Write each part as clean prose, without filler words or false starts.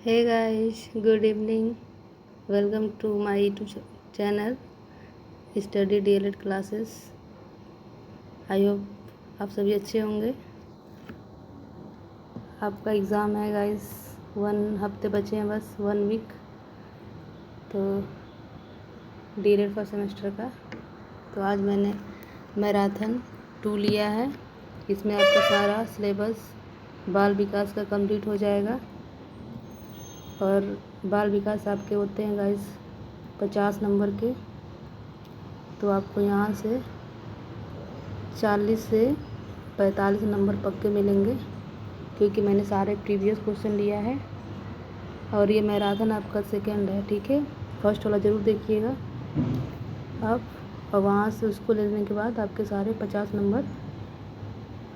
Hey guys, good evening. Welcome to my YouTube channel Study DLED Classes. I hope आप सभी अच्छे होंगे। आपका एग्ज़ाम है गाइस, 1 हफ्ते बचे हैं, बस 1 वीक। तो DLED फर्स्ट सेमेस्टर का तो आज मैंने मैराथन 2 लिया है। इसमें आपका सारा सिलेबस बाल विकास का कंप्लीट हो जाएगा। और बाल विकास आपके होते हैं गाइस 50 नंबर के। तो आपको यहाँ से 40 से 45 नंबर पक्के मिलेंगे, क्योंकि मैंने सारे प्रीवियस क्वेश्चन लिया है। और ये मैराथन आपका सेकंड है, ठीक है। फर्स्ट वाला ज़रूर देखिएगा आप, और वहाँ से उसको लेने के बाद आपके सारे 50 नंबर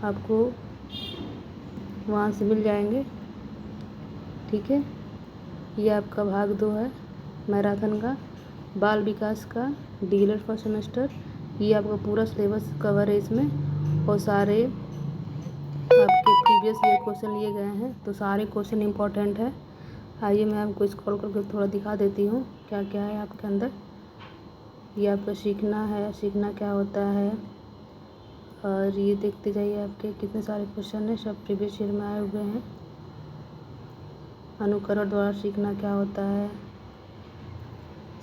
आपको वहाँ से मिल जाएंगे, ठीक है। ये आपका भाग 2 है मैराथन का, बाल विकास का DLED फर्स्ट सेमेस्टर। ये आपका पूरा सिलेबस कवर है इसमें, और सारे आपके प्रीवियस ईयर क्वेश्चन लिए गए हैं। तो सारे क्वेश्चन इंपॉर्टेंट है। आइए मैं आपको स्क्रॉल करके थोड़ा दिखा देती हूँ क्या क्या है आपके अंदर। ये आपका सीखना है, सीखना क्या होता है। और ये देखते जाइए आपके कितने सारे क्वेश्चन हैं, सब प्रीवियस ईयर में आए हुए हैं। अनुकरण द्वारा सीखना क्या होता है,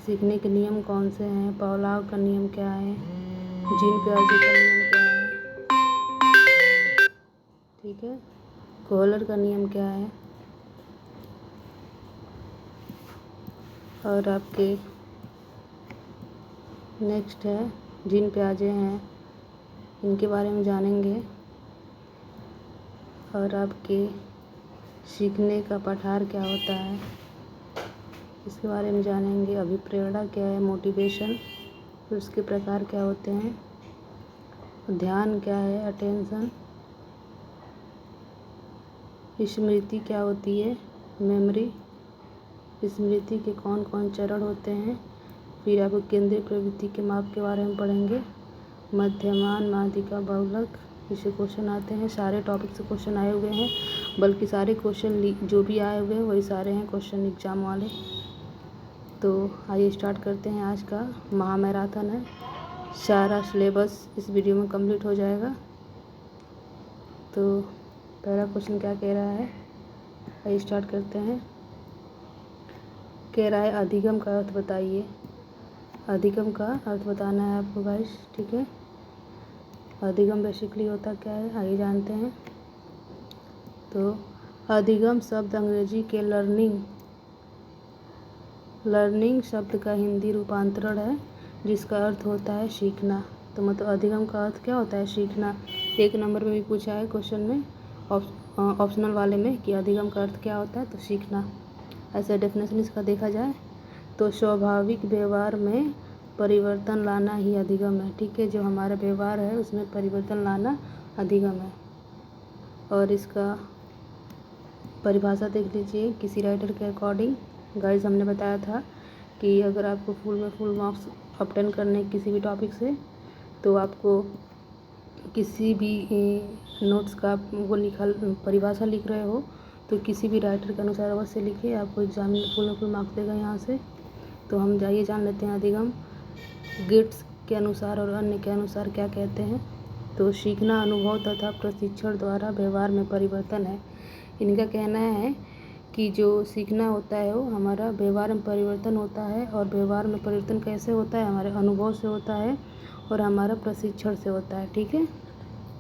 सीखने के नियम कौन से हैं, पावलोव का नियम क्या है, जीन पियाजे का नियम क्या है, ठीक है, कोहलर का नियम क्या है। और आपके नेक्स्ट है जीन पियाजे हैं, इनके बारे में जानेंगे। और आपके सीखने का पाठार क्या होता है, इसके बारे में जानेंगे। अभिप्रेरणा क्या है, मोटिवेशन, उसके प्रकार क्या होते हैं। ध्यान क्या है, अटेंशन। स्मृति क्या होती है, मेमोरी। स्मृति के कौन कौन चरण होते हैं। फिर आपको केंद्रीय प्रवृत्ति के माप के बारे में पढ़ेंगे। मध्यमान, माध्यिका, बहुलक, इससे क्वेश्चन आते हैं। सारे टॉपिक से क्वेश्चन आए हुए हैं, बल्कि सारे क्वेश्चन जो भी आए हुए हैं वही सारे हैं क्वेश्चन एग्जाम वाले। तो आइए स्टार्ट करते हैं। आज का महामैराथन है, सारा सिलेबस इस वीडियो में कंप्लीट हो जाएगा। तो पहला क्वेश्चन क्या कह रहा है, आइए स्टार्ट करते हैं। कह रहा है अधिगम का अर्थ बताइए। अधिगम का अर्थ बताना है आपको गाइस, ठीक है। अधिगम बेसिकली होता क्या है, आइए जानते हैं। तो अधिगम शब्द अंग्रेजी के लर्निंग शब्द का हिंदी रूपांतरण है, जिसका अर्थ होता है सीखना। तो मतलब अधिगम का अर्थ क्या होता है, सीखना। 1 नंबर में भी पूछा है क्वेश्चन में, ऑप्शनल वाले में, कि अधिगम का अर्थ क्या होता है, तो सीखना। ऐसा डेफिनेशन इसका देखा जाए तो स्वाभाविक व्यवहार में परिवर्तन लाना ही अधिगम है, ठीक है। जो हमारा व्यवहार है उसमें परिवर्तन लाना अधिगम है। और इसका परिभाषा देख लीजिए किसी राइटर के अकॉर्डिंग। गाइस हमने बताया था कि अगर आपको फुल मार्क्स ऑब्टेन करने किसी भी टॉपिक से, तो आपको किसी भी नोट्स का वो परिभाषा लिख रहे हो तो किसी भी राइटर के अनुसार अवश्य लिखिए, आपको एग्जाम में फुल मार्क्स देगा यहाँ से। तो हम जाइए जान लेते हैं अधिगम गेट्स के अनुसार और अन्य के अनुसार क्या कहते हैं। तो सीखना अनुभव तथा प्रशिक्षण द्वारा व्यवहार में परिवर्तन है। इनका कहना है कि जो सीखना होता है वो हमारा व्यवहार में परिवर्तन होता है। और व्यवहार में परिवर्तन कैसे होता है, हमारे अनुभव से होता है और हमारा प्रशिक्षण से होता है, ठीक है।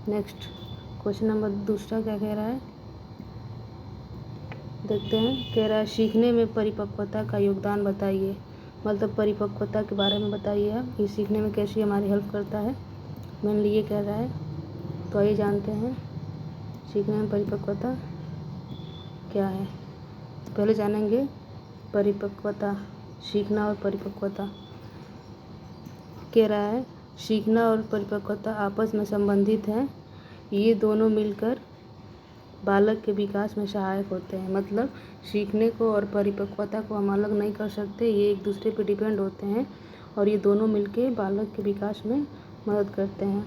नेक्स्ट क्वेश्चन नंबर दूसरा क्या कह रहा है, देखते हैं। कह रहा है सीखने में परिपक्वता का योगदान बताइए। मतलब परिपक्वता के बारे में बताइए आप, ये सीखने में कैसी हमारी हेल्प करता है, मेनली ये कह रहा है। तो आइए जानते हैं सीखने में परिपक्वता क्या है। तो पहले जानेंगे परिपक्वता, सीखना और परिपक्वता। कह रहा है सीखना और परिपक्वता आपस में संबंधित हैं, ये दोनों मिलकर बालक के विकास में सहायक होते हैं। मतलब सीखने को और परिपक्वता को हम अलग नहीं कर सकते, ये एक दूसरे पे डिपेंड होते हैं और ये दोनों मिलके बालक के विकास में मदद करते हैं,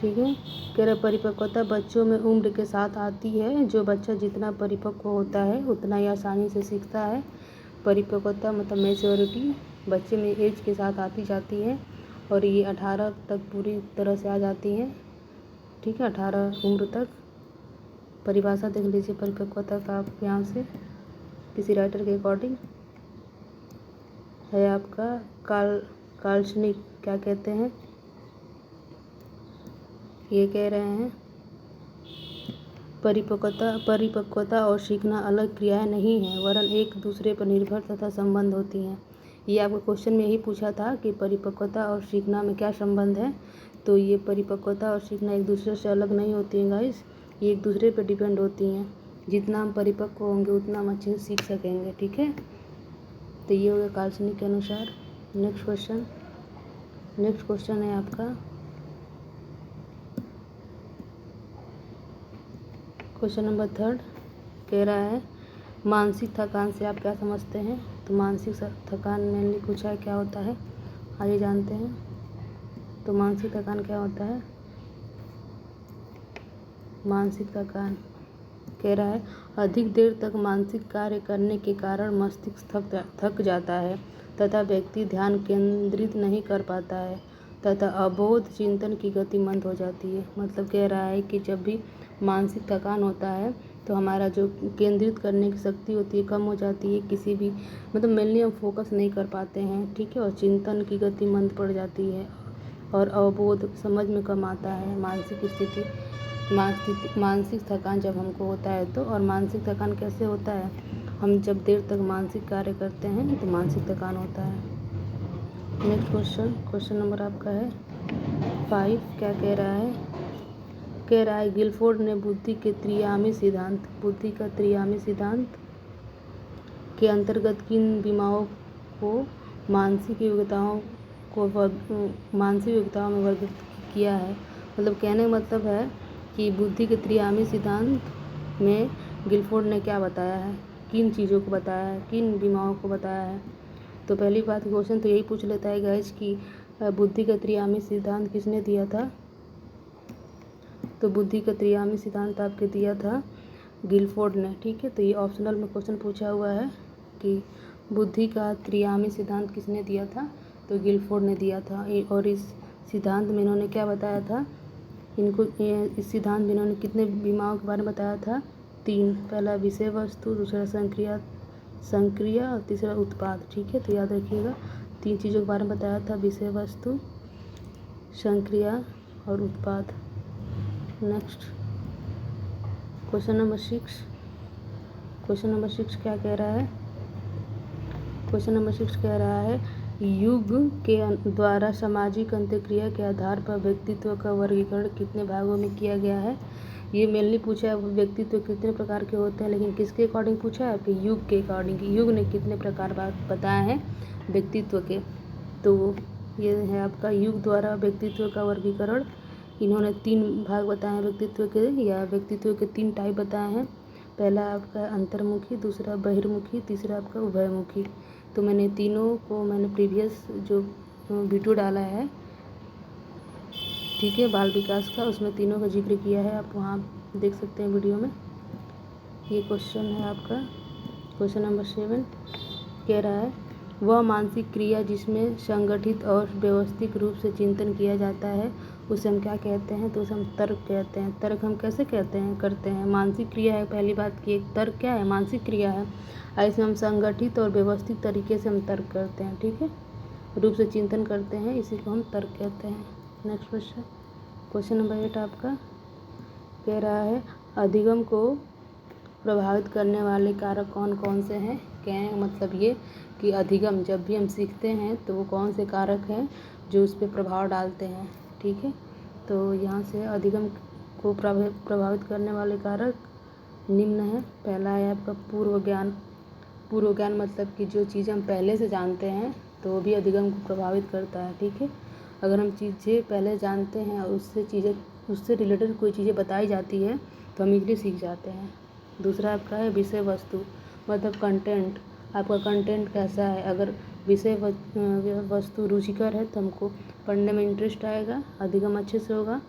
ठीक है। कह रहे परिपक्वता बच्चों में उम्र के साथ आती है। जो बच्चा जितना परिपक्व होता है उतना ही आसानी से सीखता है। परिपक्वता मतलब मैच्योरिटी बच्चे में एज के साथ आती जाती है और ये 18 तक पूरी तरह से आ जाती है। ठीक है, 18 उम्र तक। परिभाषा देख लीजिए परिपक्वता का आप यहाँ से किसी राइटर के अकॉर्डिंग है आपका काल्पनिक क्या कहते हैं, ये कह रहे हैं परिपक्वता और सीखना अलग क्रियाएं नहीं हैं, वरन एक दूसरे पर निर्भर तथा संबंध होती हैं। ये आपको क्वेश्चन में यही पूछा था कि परिपक्वता और सीखना में क्या संबंध है। तो ये परिपक्वता और सीखना एक दूसरे से अलग नहीं होती हैं गाइस, ये एक दूसरे पर डिपेंड होती हैं। जितना हम परिपक्व होंगे उतना हम अच्छे से सीख सकेंगे। ठीक है, तो ये हो गया काल्पनिक के अनुसार। नेक्स्ट क्वेश्चन है आपका क्वेश्चन नंबर 3 कह रहा है मानसिक थकान से आप क्या समझते हैं। तो मानसिक थकान मेनली पूछा है क्या होता है, आइए जानते हैं। तो मानसिक थकान क्या होता है। मानसिक थकान कह रहा है अधिक देर तक मानसिक कार्य करने के कारण मस्तिष्क थक जाता है तथा व्यक्ति ध्यान केंद्रित नहीं कर पाता है तथा अबोध चिंतन की गति मंद हो जाती है। मतलब कह रहा है कि जब भी मानसिक थकान होता है तो हमारा जो केंद्रित करने की शक्ति होती है कम हो जाती है, किसी भी मतलब मेनली हम फोकस नहीं कर पाते हैं। ठीक है, और चिंतन की गति मंद पड़ जाती है और अवबोध समझ में कम आता है। मानसिक थकान जब हमको होता है तो, और मानसिक थकान कैसे होता है, हम जब देर तक मानसिक कार्य करते हैं तो मानसिक थकान होता है। नेक्स्ट क्वेश्चन नंबर आपका है 5 क्या कह रहा है। कह रहा है गिलफोर्ड ने बुद्धि का त्रिआयामी सिद्धांत के अंतर्गत किन बीमारियों को मानसिक योग्यताओं में वर्गीकृत किया है। मतलब कहने का मतलब है कि बुद्धि के त्रिआयामी सिद्धांत में गिलफोर्ड ने क्या बताया है, किन चीज़ों को बताया है, किन बीमारियों को बताया है। तो पहली बात क्वेश्चन तो यही पूछ लेता है गाइस कि बुद्धि का त्रिआयामी सिद्धांत किसने दिया था। तो बुद्धि का त्रिआयामी सिद्धांत आपके दिया था गिलफोर्ड ने। ठीक है, तो ये ऑप्शनल में क्वेश्चन पूछा हुआ है कि बुद्धि का त्रिआयामी सिद्धांत किसने दिया था। तो गिलफोर्ड ने दिया था। और इस सिद्धांत में इन्होंने क्या बताया था, इस सिद्धांत में इन्होंने कितने बीमारियों के बारे में बताया था, 3। पहला विषय वस्तु, दूसरा संक्रिया और तीसरा उत्पाद। ठीक है, तो याद रखिएगा 3 चीज़ों के बारे में बताया था, विषय वस्तु, संक्रिया और उत्पाद। नेक्स्ट क्वेश्चन नंबर 6 क्या कह रहा है। क्वेश्चन नंबर 6 कह रहा है युग के द्वारा सामाजिक अंतःक्रिया के आधार पर व्यक्तित्व का वर्गीकरण कितने भागों में किया गया है। ये मेनली पूछा है व्यक्तित्व कितने प्रकार के होते हैं, लेकिन किसके अकॉर्डिंग पूछा है, आपके युग के अकॉर्डिंग। युग ने कितने प्रकार बताए हैं व्यक्तित्व के। तो ये है आपका युग द्वारा व्यक्तित्व का वर्गीकरण। इन्होंने 3 भाग बताए हैं व्यक्तित्व के, या व्यक्तित्व के 3 टाइप बताए हैं। पहला आपका अंतर्मुखी, दूसरा बहिर्मुखी, तीसरा आपका उभयमुखी। तो मैंने तीनों को प्रीवियस जो वीडियो डाला है, ठीक है, बाल विकास का, उसमें तीनों का जिक्र किया है, आप वहाँ देख सकते हैं वीडियो में। ये क्वेश्चन है आपका क्वेश्चन नंबर 7 कह रहा है वह मानसिक क्रिया जिसमें संगठित और व्यवस्थित रूप से चिंतन किया जाता है उसे हम क्या कहते हैं। तो उसे हम तर्क कहते हैं। तर्क हम कैसे करते हैं, मानसिक क्रिया है। पहली बात कि एक तर्क क्या है, मानसिक क्रिया है। इसमें हम संगठित और व्यवस्थित तरीके से हम तर्क करते हैं, ठीक है, रूप से चिंतन करते हैं, इसी को हम तर्क कहते हैं। नेक्स्ट क्वेश्चन नंबर 8 आपका कह रहा है अधिगम को प्रभावित करने वाले कारक कौन कौन से हैं। कहने का मतलब ये कि अधिगम जब भी हम सीखते हैं तो वो कौन से कारक हैं जो उस पर प्रभाव डालते हैं। ठीक है, तो यहाँ से अधिगम को प्रभावित करने वाले कारक निम्न है। पहला है आपका पूर्व ज्ञान मतलब कि जो चीज़ें हम पहले से जानते हैं तो वो भी अधिगम को प्रभावित करता है। ठीक है, अगर हम चीज़ें पहले जानते हैं और उससे रिलेटेड कोई चीज़ें बताई जाती है तो हम इजली सीख जाते हैं। दूसरा आपका है विषय वस्तु मतलब कंटेंट, आपका कंटेंट कैसा है। अगर विषय वस्तु रुचिकर है तो हमको पढ़ने में इंटरेस्ट आएगा, अधिगम अच्छे से होगा।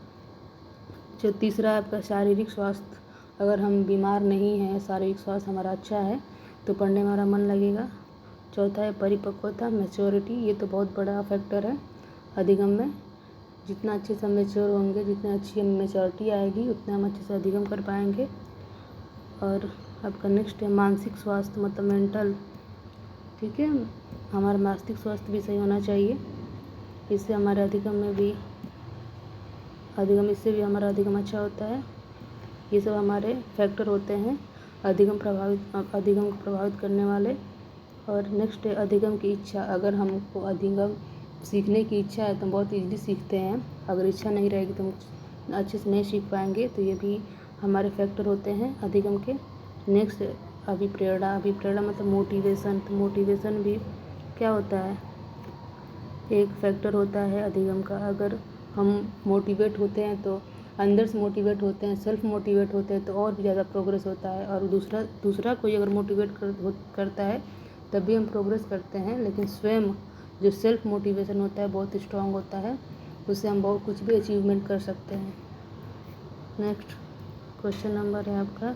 जो तीसरा है आपका शारीरिक स्वास्थ्य, अगर हम बीमार नहीं हैं, शारीरिक स्वास्थ्य हमारा अच्छा है तो पढ़ने में हमारा मन लगेगा। चौथा है परिपक्वता, मैच्योरिटी, ये तो बहुत बड़ा फैक्टर है अधिगम में। जितना अच्छे से हम मैच्योर होंगे, जितनी अच्छी हम मैच्योरिटी आएगी, उतना हम अच्छे से अधिगम कर पाएंगे। और आपका नेक्स्ट है मानसिक स्वास्थ्य, मतलब मेंटल, ठीक है, हमारा मानसिक स्वास्थ्य भी सही होना चाहिए। इससे हमारे अधिगम में भी इससे भी हमारा अधिगम अच्छा होता है। ये सब हमारे फैक्टर होते हैं अधिगम को प्रभावित करने वाले। और नेक्स्ट है अधिगम की इच्छा, अगर हमको अधिगम सीखने की इच्छा है तो हम बहुत ईज़िली सीखते हैं। अगर इच्छा नहीं रहेगी तो हम अच्छे से नहीं सीख पाएंगे। तो ये भी हमारे फैक्टर होते हैं अधिगम के। नेक्स्ट अभिप्रेरणा मतलब मोटिवेशन। तो मोटिवेशन भी क्या होता है, एक फैक्टर होता है अधिगम का। अगर हम मोटिवेट होते हैं तो अंदर से मोटिवेट होते हैं, सेल्फ मोटिवेट होते हैं तो और भी ज़्यादा प्रोग्रेस होता है। और दूसरा कोई अगर मोटिवेट करता है तब भी हम प्रोग्रेस करते हैं, लेकिन स्वयं जो सेल्फ मोटिवेशन होता है बहुत स्ट्रांग होता है, उससे हम बहुत कुछ भी अचीवमेंट कर सकते हैं। नेक्स्ट क्वेश्चन नंबर है आपका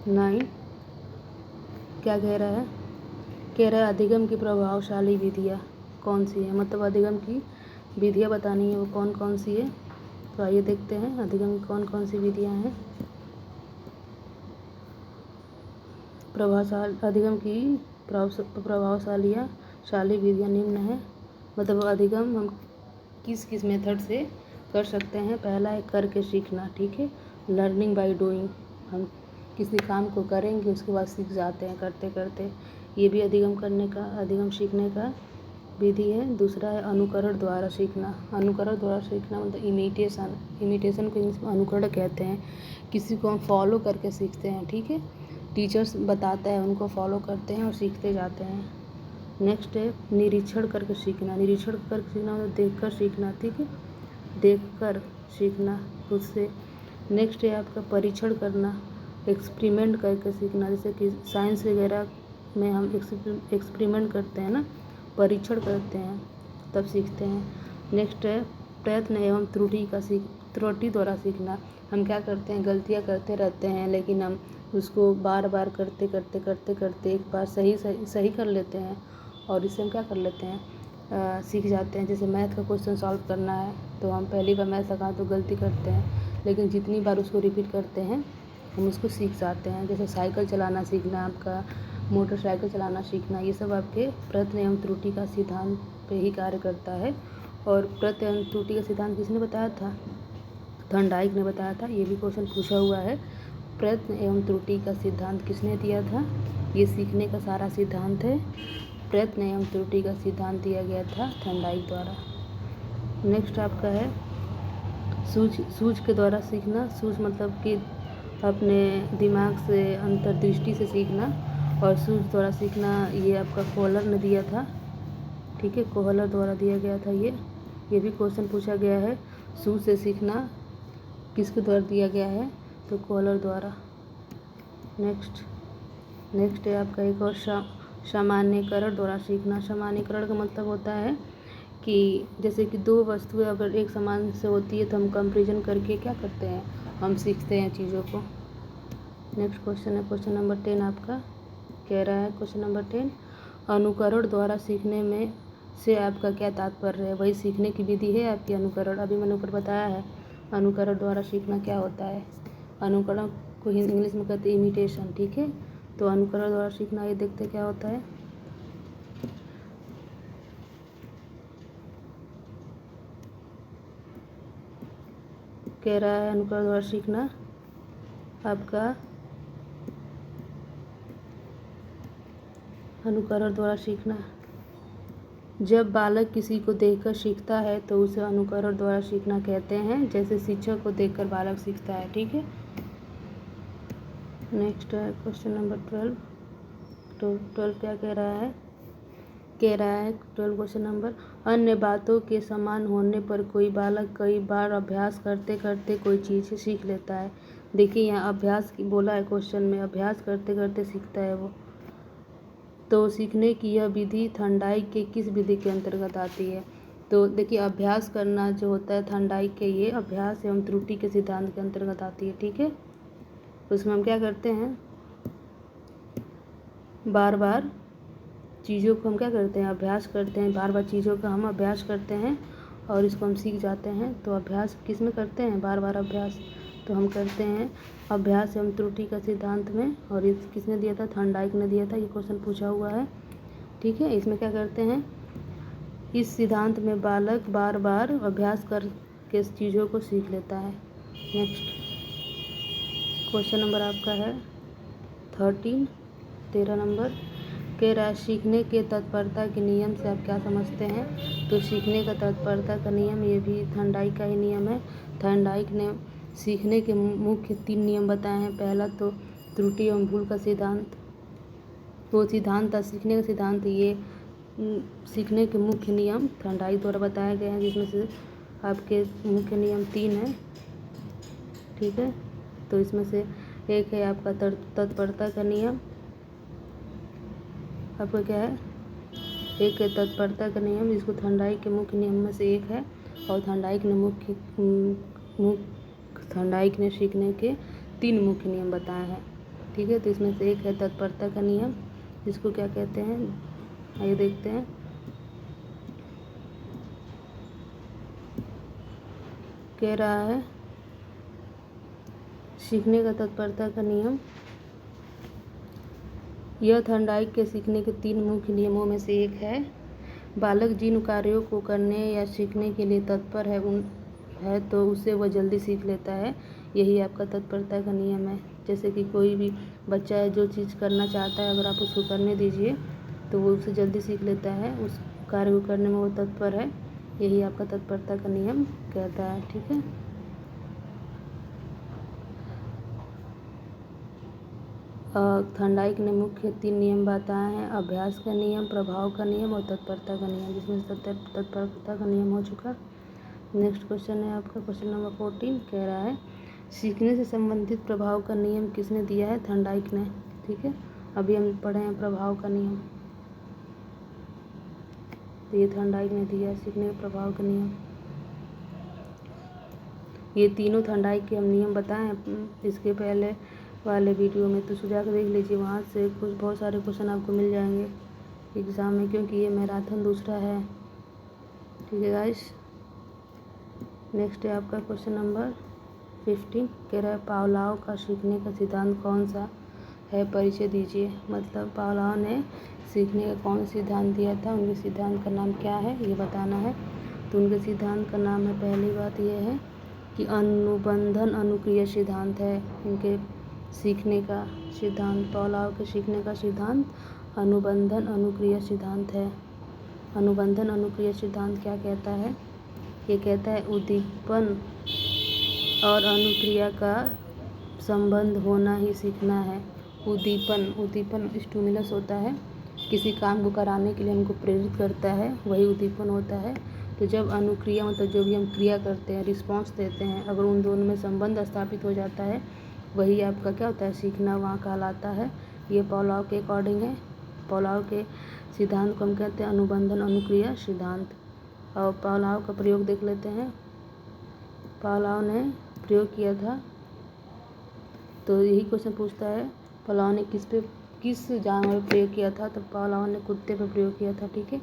9। क्या कह रहा है, अधिगम की प्रभावशाली विधियाँ कौन सी है, मतलब अधिगम की विधियाँ बतानी है, वो कौन कौन सी है। तो आइए देखते हैं अधिगम की कौन कौन सी विधियाँ हैं। अधिगम की प्रभावशाली विधियाँ निम्न है, मतलब अधिगम हम किस किस मेथड से कर सकते हैं। पहला है करके सीखना, ठीक है, लर्निंग बाय डूइंग, हम किसी काम को करेंगे उसके बाद सीख जाते हैं करते करते, ये भी अधिगम सीखने का विधि है। दूसरा है अनुकरण द्वारा सीखना। अनुकरण द्वारा सीखना मतलब इमिटेशन को इंग्लिश में अनुकरण कहते हैं। किसी को हम फॉलो करके सीखते हैं, ठीक है, टीचर्स बताता है उनको फॉलो करते हैं और सीखते जाते हैं। नेक्स्ट है निरीक्षण करके सीखना। निरीक्षण करके सीखना मतलब देख कर सीखना, ठीक है, देख कर सीखना खुद से। नेक्स्ट है आपका परीक्षण करना, एक्सपेरिमेंट करके सीखना, जैसे कि साइंस वगैरह में हम एक्सपेरिमेंट करते हैं ना, परीक्षण करते हैं तब सीखते हैं। नेक्स्ट है प्रयत्न एवं त्रुटि द्वारा सीखना। हम क्या करते हैं, गलतियाँ करते रहते हैं, लेकिन हम उसको बार बार करते एक बार सही कर लेते हैं और इससे हम क्या कर लेते हैं, सीख जाते हैं। जैसे मैथ का क्वेश्चन सॉल्व करना है तो हम पहली बार मैथ सीखा तो गलती करते हैं, लेकिन जितनी बार उसको रिपीट करते हैं हम उसको सीख जाते हैं। जैसे साइकिल चलाना सीखना, आपका मोटरसाइकिल चलाना सीखना, ये सब आपके प्रयत्न एवं त्रुटि का सिद्धांत पे ही कार्य करता है। और प्रयत्न एवं त्रुटि का सिद्धांत किसने बताया था, थॉर्नडाइक ने बताया था। ये भी क्वेश्चन पूछा हुआ है, प्रयत्न एवं त्रुटि का सिद्धांत किसने दिया था। ये सीखने का सारा सिद्धांत है, प्रयत्न एवं त्रुटि का सिद्धांत दिया गया था थॉर्नडाइक द्वारा। नेक्स्ट आपका है सूझ के द्वारा सीखना। सूझ मतलब कि अपने दिमाग से अंतर्दृष्टि से सीखना, और सूझ द्वारा सीखना ये आपका कोहलर ने दिया था, ठीक है, कोहलर द्वारा दिया गया था। ये भी क्वेश्चन पूछा गया है, सूझ से सीखना किसके द्वारा दिया गया है, तो कोहलर द्वारा। नेक्स्ट है आपका एक और सामान्यीकरण द्वारा सीखना। सामान्यीकरण का मतलब होता है कि जैसे कि दो वस्तुएं अगर एक समान से होती है तो हम कंपैरिजन करके क्या करते हैं, हम सीखते हैं चीज़ों को। नेक्स्ट क्वेश्चन है क्वेश्चन नंबर 10 आपका। कह रहा है क्वेश्चन नंबर 10, अनुकरण द्वारा सीखने में से आपका क्या तात्पर्य है। वही सीखने की विधि है आपकी अनुकरण, अभी मैंने ऊपर बताया है अनुकरण द्वारा सीखना क्या होता है। अनुकरण को इंग्लिश में कहते हैं इमिटेशन, ठीक है, तो अनुकरण द्वारा सीखना ये देखते क्या होता है। कह रहा है अनुकरण द्वारा सीखना आपका, अनुकरण द्वारा सीखना जब बालक किसी को देखकर सीखता है तो उसे अनुकरण द्वारा सीखना कहते हैं, जैसे शिक्षक को देखकर बालक सीखता है, ठीक है। नेक्स्ट है क्वेश्चन नंबर 12 क्या कह रहा है, 12 क्वेश्चन नंबर, अन्य बातों के समान होने पर कोई बालक कई बार अभ्यास करते करते कोई चीज़ सीख लेता है। देखिए यहाँ अभ्यास की बोला है क्वेश्चन में, अभ्यास करते करते सीखता है वो। तो सीखने की यह विधि थॉर्नडाइक के किस विधि के अंतर्गत आती है, तो देखिए अभ्यास करना जो होता है थंडाइक के, ये अभ्यास एवं त्रुटि के सिद्धांत के अंतर्गत आती है। ठीक है, तो उसमें हम क्या करते हैं, बार बार चीज़ों को हम क्या करते हैं, अभ्यास करते हैं, बार बार चीज़ों का हम अभ्यास करते हैं और इसको हम सीख जाते हैं। तो अभ्यास किस में करते हैं, बार बार अभ्यास, तो हम करते हैं अभ्यास एवं त्रुटि का सिद्धांत में। और इस किसने दिया था, थंडाइक ने दिया था, ये क्वेश्चन पूछा हुआ है। ठीक है, इसमें क्या करते हैं, इस सिद्धांत में बालक बार बार अभ्यास करके चीज़ों को सीख लेता है। नेक्स्ट क्वेश्चन नंबर आपका है 13 नंबर, कह रहा है सीखने के तत्परता के नियम से आप क्या समझते हैं। तो सीखने का तत्परता का नियम, ये भी थंडाइक का ही नियम है। थंडाइक ने सीखने के मुख्य 3 नियम बताए हैं। पहला तो त्रुटि एवं भूल का सिद्धांत, वो सिद्धांत था सीखने का सिद्धांत। ये सीखने के मुख्य नियम थंडाइक द्वारा बताए गए हैं, जिसमें से आपके मुख्य नियम 3 हैं। ठीक है, तो इसमें से एक है आपका तत्परता का नियम, आपका क्या है, एक है तत्परता का नियम, जिसको थंडाइक के मुख्य नियम में से एक है। और थंडाइक ने सीखने के 3 मुख्य नियम बताए हैं। ठीक है, तो इसमें से एक है तत्परता का नियम, जिसको क्या कहते हैं, आइए देखते हैं। कह रहा है सीखने का तत्परता का नियम, यह थंडाइक के सीखने के 3 मुख्य नियमों में से एक है। बालक जिन कार्यों को करने या सीखने के लिए तत्पर है तो उसे वह जल्दी सीख लेता है। यही आपका तत्परता का नियम है। जैसे कि कोई भी बच्चा है, जो चीज़ करना चाहता है, अगर आप उसको करने दीजिए तो वो उसे जल्दी सीख लेता है, उस कार्य को करने में वो तत्पर है। यही आपका तत्परता का नियम कहता है। ठीक है, थंडाइक ने मुख्य 3 नियम बताए हैं, अभ्यास का नियम, प्रभाव का नियम और तत्परता का नियम, जिसमें तत्परता का नियम हो चुका। नेक्स्ट क्वेश्चन है आपका क्वेश्चन नंबर 14, कह रहा है सीखने से संबंधित प्रभाव का नियम किसने दिया है, थंडाइक ने। ठीक है, अभी हम पढ़े हैं प्रभाव का नियम, तो ये थंडाइक ने दिया है सीखने के प्रभाव का नियम। ये तीनों थंडाइक के हम नियम बताए हैं इसके पहले वाले वीडियो में, तो सुझा कर देख लीजिए, वहाँ से कुछ बहुत सारे क्वेश्चन आपको मिल जाएंगे एग्ज़ाम में, क्योंकि ये मैराथन दूसरा है। ठीक है गाइस, नेक्स्ट है आपका क्वेश्चन नंबर 15, कह रहा है पावलोव का सीखने का सिद्धांत कौन सा है, परिचय दीजिए। मतलब पावलोव ने सीखने का कौन सिद्धांत दिया था, उनके सिद्धांत का नाम क्या है, ये बताना है। तो उनके सिद्धांत का नाम है, पहली बात यह है कि अनुबंधन अनुक्रिया सिद्धांत है इनके सीखने का सिद्धांत। पावलोव के सीखने का सिद्धांत अनुबंधन अनुक्रिया सिद्धांत है। अनुबंधन अनुक्रिया सिद्धांत क्या कहता है, ये कहता है उद्दीपन और अनुक्रिया का संबंध होना ही सीखना है। उद्दीपन स्टिमुलस होता है, किसी काम को कराने के लिए हमको प्रेरित करता है, वही उद्दीपन होता है। तो जब अनुक्रिया मतलब जो भी हम क्रिया करते हैं, रिस्पॉन्स देते हैं, अगर उन दोनों में संबंध स्थापित हो जाता है, वही आपका क्या होता है, सीखना वहाँ कहलाता है। ये पावलोव के अकॉर्डिंग है। पावलोव के सिद्धांत को हम कहते हैं अनुबंधन अनुक्रिया सिद्धांत। और पावलोव का प्रयोग देख लेते हैं। पावलोव ने प्रयोग किया था, तो यही क्वेश्चन पूछता है पावलोव ने किस जानवर पर प्रयोग किया था। तो पावलोव ने कुत्ते पर प्रयोग किया था। ठीक है,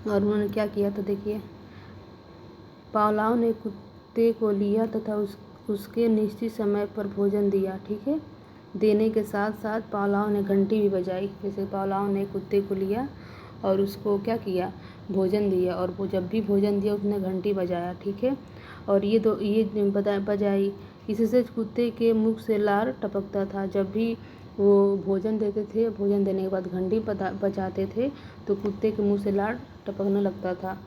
और उन्होंने क्या किया था, देखिए पावलोव ने कुत्ते को लिया तथा उसके निश्चित समय पर भोजन दिया। ठीक है, देने के साथ साथ पावलोव ने घंटी भी बजाई। जैसे पावलोव ने कुत्ते को लिया और उसको क्या किया, भोजन दिया, और वो जब भी भोजन दिया उसने घंटी बजाया। ठीक है, और ये बजाई, इससे कुत्ते के मुख से लार टपकता था। जब भी वो भोजन देते थे, भोजन देने के बाद घंटी बजाते थे, तो कुत्ते के मुँह से लार टपकने लगता था,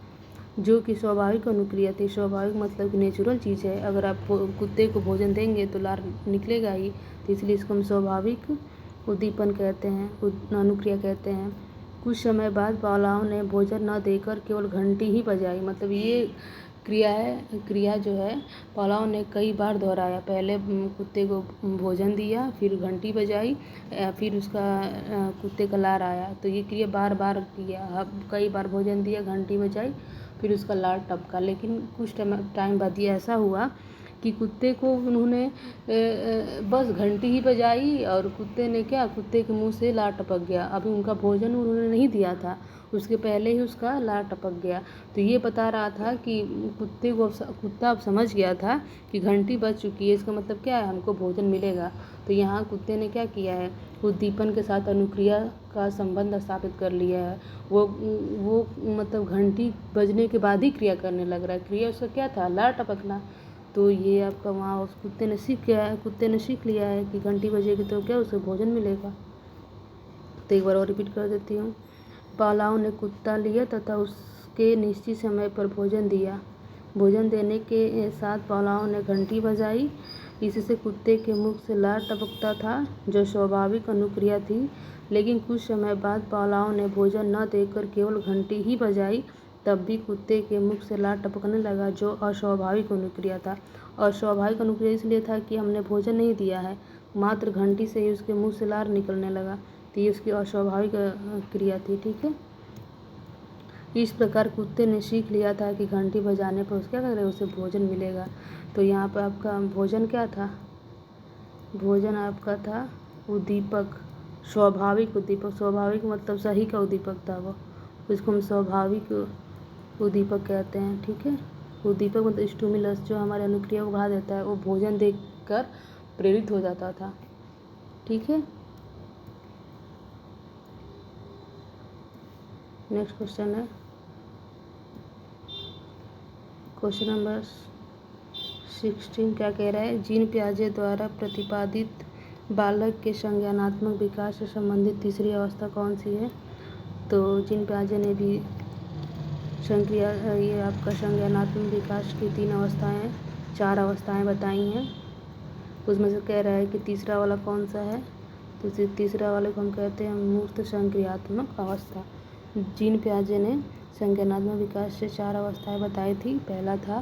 जो कि स्वाभाविक अनुक्रिया थी। स्वाभाविक मतलब कि नेचुरल चीज़ है, अगर आप कुत्ते को भोजन देंगे तो लार निकलेगा ही, तो इसलिए इसको हम स्वाभाविक उद्दीपन कहते हैं, अनुक्रिया कहते हैं। कुछ समय बाद पावलोव ने भोजन न देकर केवल घंटी ही बजाई। मतलब ये क्रिया जो है पावलोव ने कई बार दोहराया। पहले कुत्ते को भोजन दिया, फिर घंटी बजाई, फिर उसका कुत्ते का लार आया। तो ये क्रिया बार बार किया, कई बार भोजन दिया, घंटी बजाई फिर उसका लार टपका। लेकिन कुछ टाइम बाद ये ऐसा हुआ कि कुत्ते को उन्होंने बस घंटी ही बजाई और कुत्ते ने क्या, कुत्ते के मुंह से लार टपक गया। अभी उनका भोजन उन्होंने नहीं दिया था, उसके पहले ही उसका लार टपक गया। तो ये बता रहा था कि कुत्ता अब समझ गया था कि घंटी बज चुकी है, इसका मतलब क्या है, हमको भोजन मिलेगा। तो यहाँ कुत्ते ने क्या किया है, उद्दीपन के साथ अनुक्रिया का संबंध स्थापित कर लिया है। वो मतलब घंटी बजने के बाद ही क्रिया करने लग रहा है। क्रिया उसका क्या था, लार टपकना। तो ये आपका वहाँ उस कुत्ते ने सीख लिया है कि घंटी बजेगी तो क्या, उसे भोजन मिलेगा। तो एक बार और रिपीट कर देती हूँ। पालाओं ने कुत्ता लिया तथा उसके निश्चित समय पर भोजन दिया। भोजन देने के साथ पालाओं ने घंटी बजाई। इससे कुत्ते के मुख से लार टपकता था, जो स्वाभाविक अनुक्रिया थी। लेकिन कुछ समय बाद पालाओं ने भोजन न देकर केवल घंटी ही बजाई, तब भी कुत्ते के मुख से लार टपकने लगा, जो अस्वाभाविक अनुक्रिया था। अस्वाभाविक अनुक्रिया इसलिए था कि हमने भोजन नहीं दिया है, मात्र घंटी से ही उसके मुंह से लार निकलने लगा। तो ये उसकी अस्वाभाविक क्रिया थी। ठीक है, इस प्रकार कुत्ते ने सीख लिया था कि घंटी बजाने पर उसे क्या कर रहे, उसे भोजन मिलेगा। तो यहाँ पर आपका भोजन क्या था, भोजन आपका था उद्दीपक, स्वाभाविक उद्दीपक। स्वाभाविक मतलब सही का उद्दीपक था वो, उसको हम स्वाभाविक उद्दीपक कहते हैं। ठीक है, उद्दीपक मतलब स्टिमुलस, जो हमारे अनुक्रिया को बढ़ा देता है, वो भोजन देखकर प्रेरित हो जाता था। ठीक है, नेक्स्ट क्वेश्चन है क्वेश्चन नंबर 16। क्या कह रहा है, जीन पियाजे द्वारा प्रतिपादित बालक के संज्ञानात्मक विकास से संबंधित तीसरी अवस्था कौन सी है। तो जीन पियाजे ने भी ये आपका संज्ञानात्मक विकास की 4 अवस्थाएं बताई हैं। उसमें से कह रहा है कि तीसरा वाला कौन सा है, तो तीसरा वाले को हम कहते हैं मूर्त संक्रियात्मक अवस्था। जीन पियाजे ने संज्ञानात्मक विकास से 4 अवस्थाएं बताई थी। पहला था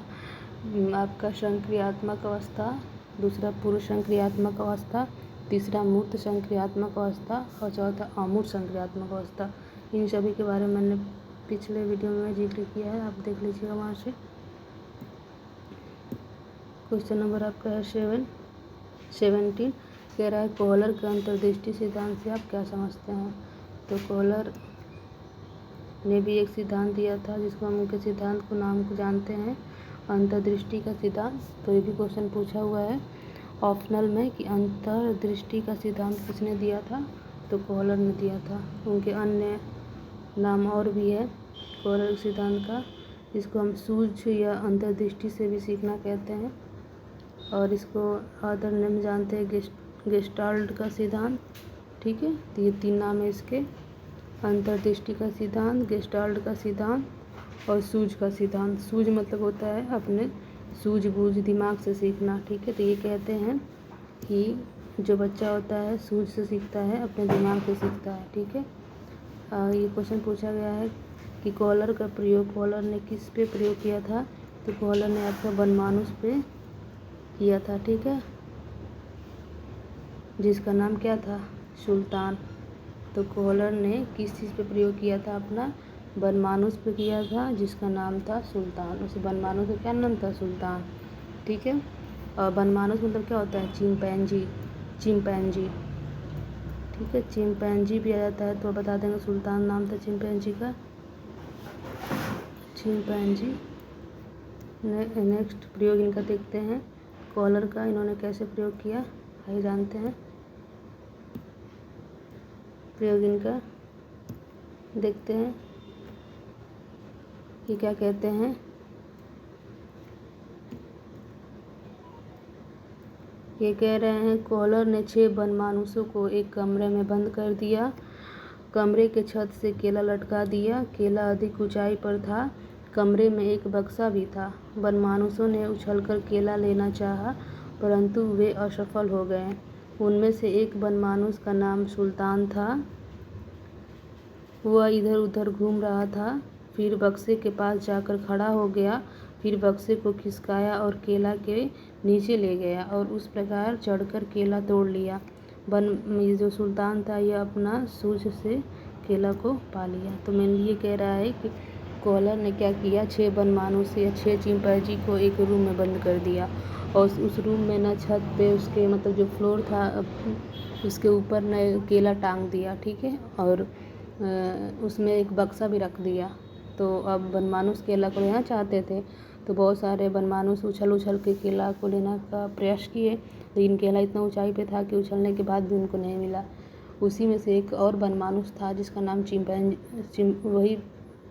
आपका संक्रियात्मक अवस्था, दूसरा पूर्व संक्रियात्मक अवस्था, तीसरा मूर्त संक्रियात्मक अवस्था और चौथा अमूर्त संक्रियात्मक अवस्था। इन सभी के बारे में मैंने पिछले वीडियो में जिक्र किया है, आप देख लीजिएगा वहाँ से। क्वेश्चन नंबर आपका है 17। कह रहा है कोहलर के अंतर्दृष्टि सिद्धांत से आप क्या समझते हैं। तो कोहलर ने भी एक सिद्धांत दिया था, जिसको हम उनके सिद्धांत को नाम को जानते हैं अंतर्दृष्टि का सिद्धांत। तो ये भी क्वेश्चन पूछा हुआ है ऑप्शनल में कि अंतर्दृष्टि का सिद्धांत किसने दिया था, तो कोहलर ने दिया था। उनके अन्य नाम और भी है कोहलर सिद्धांत का, इसको हम सूझ या अंतर्दृष्टि से भी सीखना कहते हैं, और इसको अदर नेम जानते हैं गेस्टाल्ट का सिद्धांत। ठीक है, तो ये 3 नाम है इसके, अंतर्दृष्टि का सिद्धांत, गेस्टाल्ट का सिद्धांत और सूझ का सिद्धांत। सूझ मतलब होता है अपने सूझबूझ दिमाग से सीखना। ठीक है, तो ये कहते हैं कि जो बच्चा होता है सूझ से सीखता है, अपने दिमाग से सीखता है। ठीक है, ये क्वेश्चन पूछा गया है कि कोहलर का प्रयोग कोहलर ने किस पे प्रयोग किया था, तो कोहलर ने आपका वनमानुष पे किया था। ठीक है, जिसका नाम क्या था, सुल्तान। तो कोहलर ने किस चीज़ पे प्रयोग किया था, अपना वनमानुष पे किया था, जिसका नाम था सुल्तान। उस वनमानुष का क्या नाम था, सुल्तान। ठीक है, और वनमानुष मतलब क्या होता है, चिंपैंजी। ठीक है, चिंपैंजी भी आ जाता है, तो बता देंगे सुल्तान नाम था चिंपैंजी का, चिंपैंजी। नेक्स्ट प्रयोग इनका देखते हैं कोहलर का, इन्होंने कैसे प्रयोग किया आइए जानते हैं। प्रयोग इनका देखते हैं कि क्या कहते हैं। ये कह रहे हैं कोहलर ने 6 वनमानुषों को एक कमरे में बंद कर दिया। कमरे के छत से केला लटका दिया। केला अधिक ऊंचाई पर था। कमरे में एक बक्सा भी था। वनमानुषों ने उछलकर केला लेना चाहा, परंतु वे असफल हो गए। उनमें से एक वनमानुष का नाम सुल्तान था। वह इधर उधर घूम रहा था, फिर बक्से के पास जाकर खड़ा हो गया, फिर बक्से को खिसकाया और केला के नीचे ले गया और उस प्रकार चढ़कर केला तोड़ लिया। ये जो सुल्तान था, यह अपना सूझ से केला को पा लिया। तो मेनली ये कह रहा है कि स्कॉलर ने क्या किया, 6 बनमानुष या 6 चिंपैंजी को एक रूम में बंद कर दिया और उस रूम में ना छत पे उसके मतलब जो फ्लोर था उसके ऊपर न केला टांग दिया, ठीक है, और उसमें एक बक्सा भी रख दिया। तो अब बनमानुष केला को लेना चाहते थे, तो बहुत सारे बनमानुष उछल उछल के केला को लेने का प्रयास किए, लेकिन केला इतना ऊंचाई पे था कि उछलने के बाद भी उनको नहीं मिला। उसी में से एक और बनमानुष था जिसका नाम वही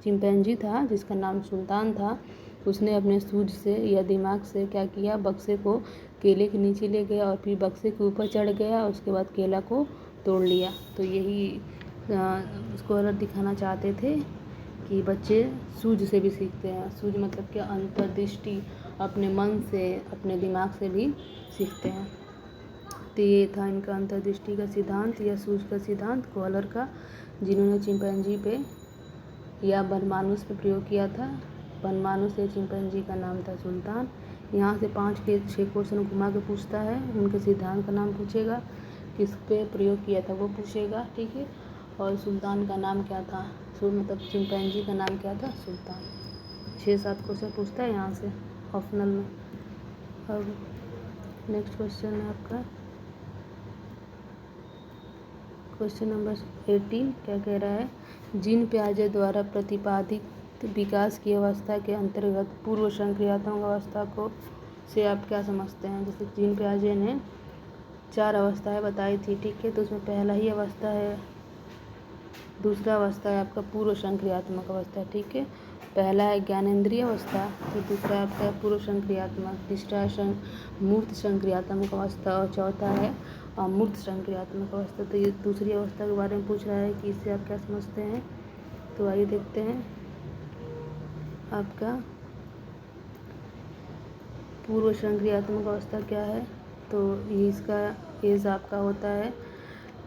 चिंपैंजी था जिसका नाम सुल्तान था। उसने अपने सूझ से या दिमाग से क्या किया, बक्से को केले के नीचे ले गया और फिर बक्से के ऊपर चढ़ गया, उसके बाद केला को तोड़ लिया। तो यही स्कॉलर दिखाना चाहते थे कि बच्चे सूझ से भी सीखते हैं। सूझ मतलब क्या, अंतर्दृष्टि, अपने मन से अपने दिमाग से भी सीखते हैं। तो ये था इनका अंतर्दृष्टि का सिद्धांत या सूझ का सिद्धांत स्कॉलर का, जिन्होंने चिंपैंजी पे या बनमानुष पे प्रयोग किया था। बनमानुष या चिंपैंजी का नाम था सुल्तान। यहाँ से 5 के 6 क्वेश्चन घुमा के पूछता है, उनके सिद्धांत का नाम पूछेगा, किस पे प्रयोग किया था वो पूछेगा, ठीक है, और सुल्तान का नाम क्या था, मतलब चिंपैंजी का नाम क्या था, सुल्तान। 6-7 क्वेश्चन पूछता है यहाँ से ऑप्शनल में। अब नेक्स्ट क्वेश्चन है आपका क्वेश्चन नंबर 18। क्या कह रहा है, जीन पियाजे द्वारा प्रतिपादित विकास की अवस्था के अंतर्गत पूर्व संक्रियात्मक अवस्था को से आप क्या समझते हैं। जैसे जीन पियाजे ने 4 अवस्थाएं बताई थी, ठीक है, तो उसमें पहला ही अवस्था है, दूसरा अवस्था है आपका पूर्व संक्रियात्मक अवस्था, ठीक है, पहला है ज्ञानेंद्रिय अवस्था, तो दूसरा आपका पूर्व संक्रियात्मक, तीसरा है मूर्त संक्रियात्मक अवस्था और चौथा है अमूर्त संक्रियात्मक अवस्था। तो ये दूसरी अवस्था के बारे में पूछ रहा है कि इससे आप क्या समझते हैं। तो आइए देखते हैं। आपका पूर्व संक्रियात्मक अवस्था क्या है, तो इसका एज आपका होता है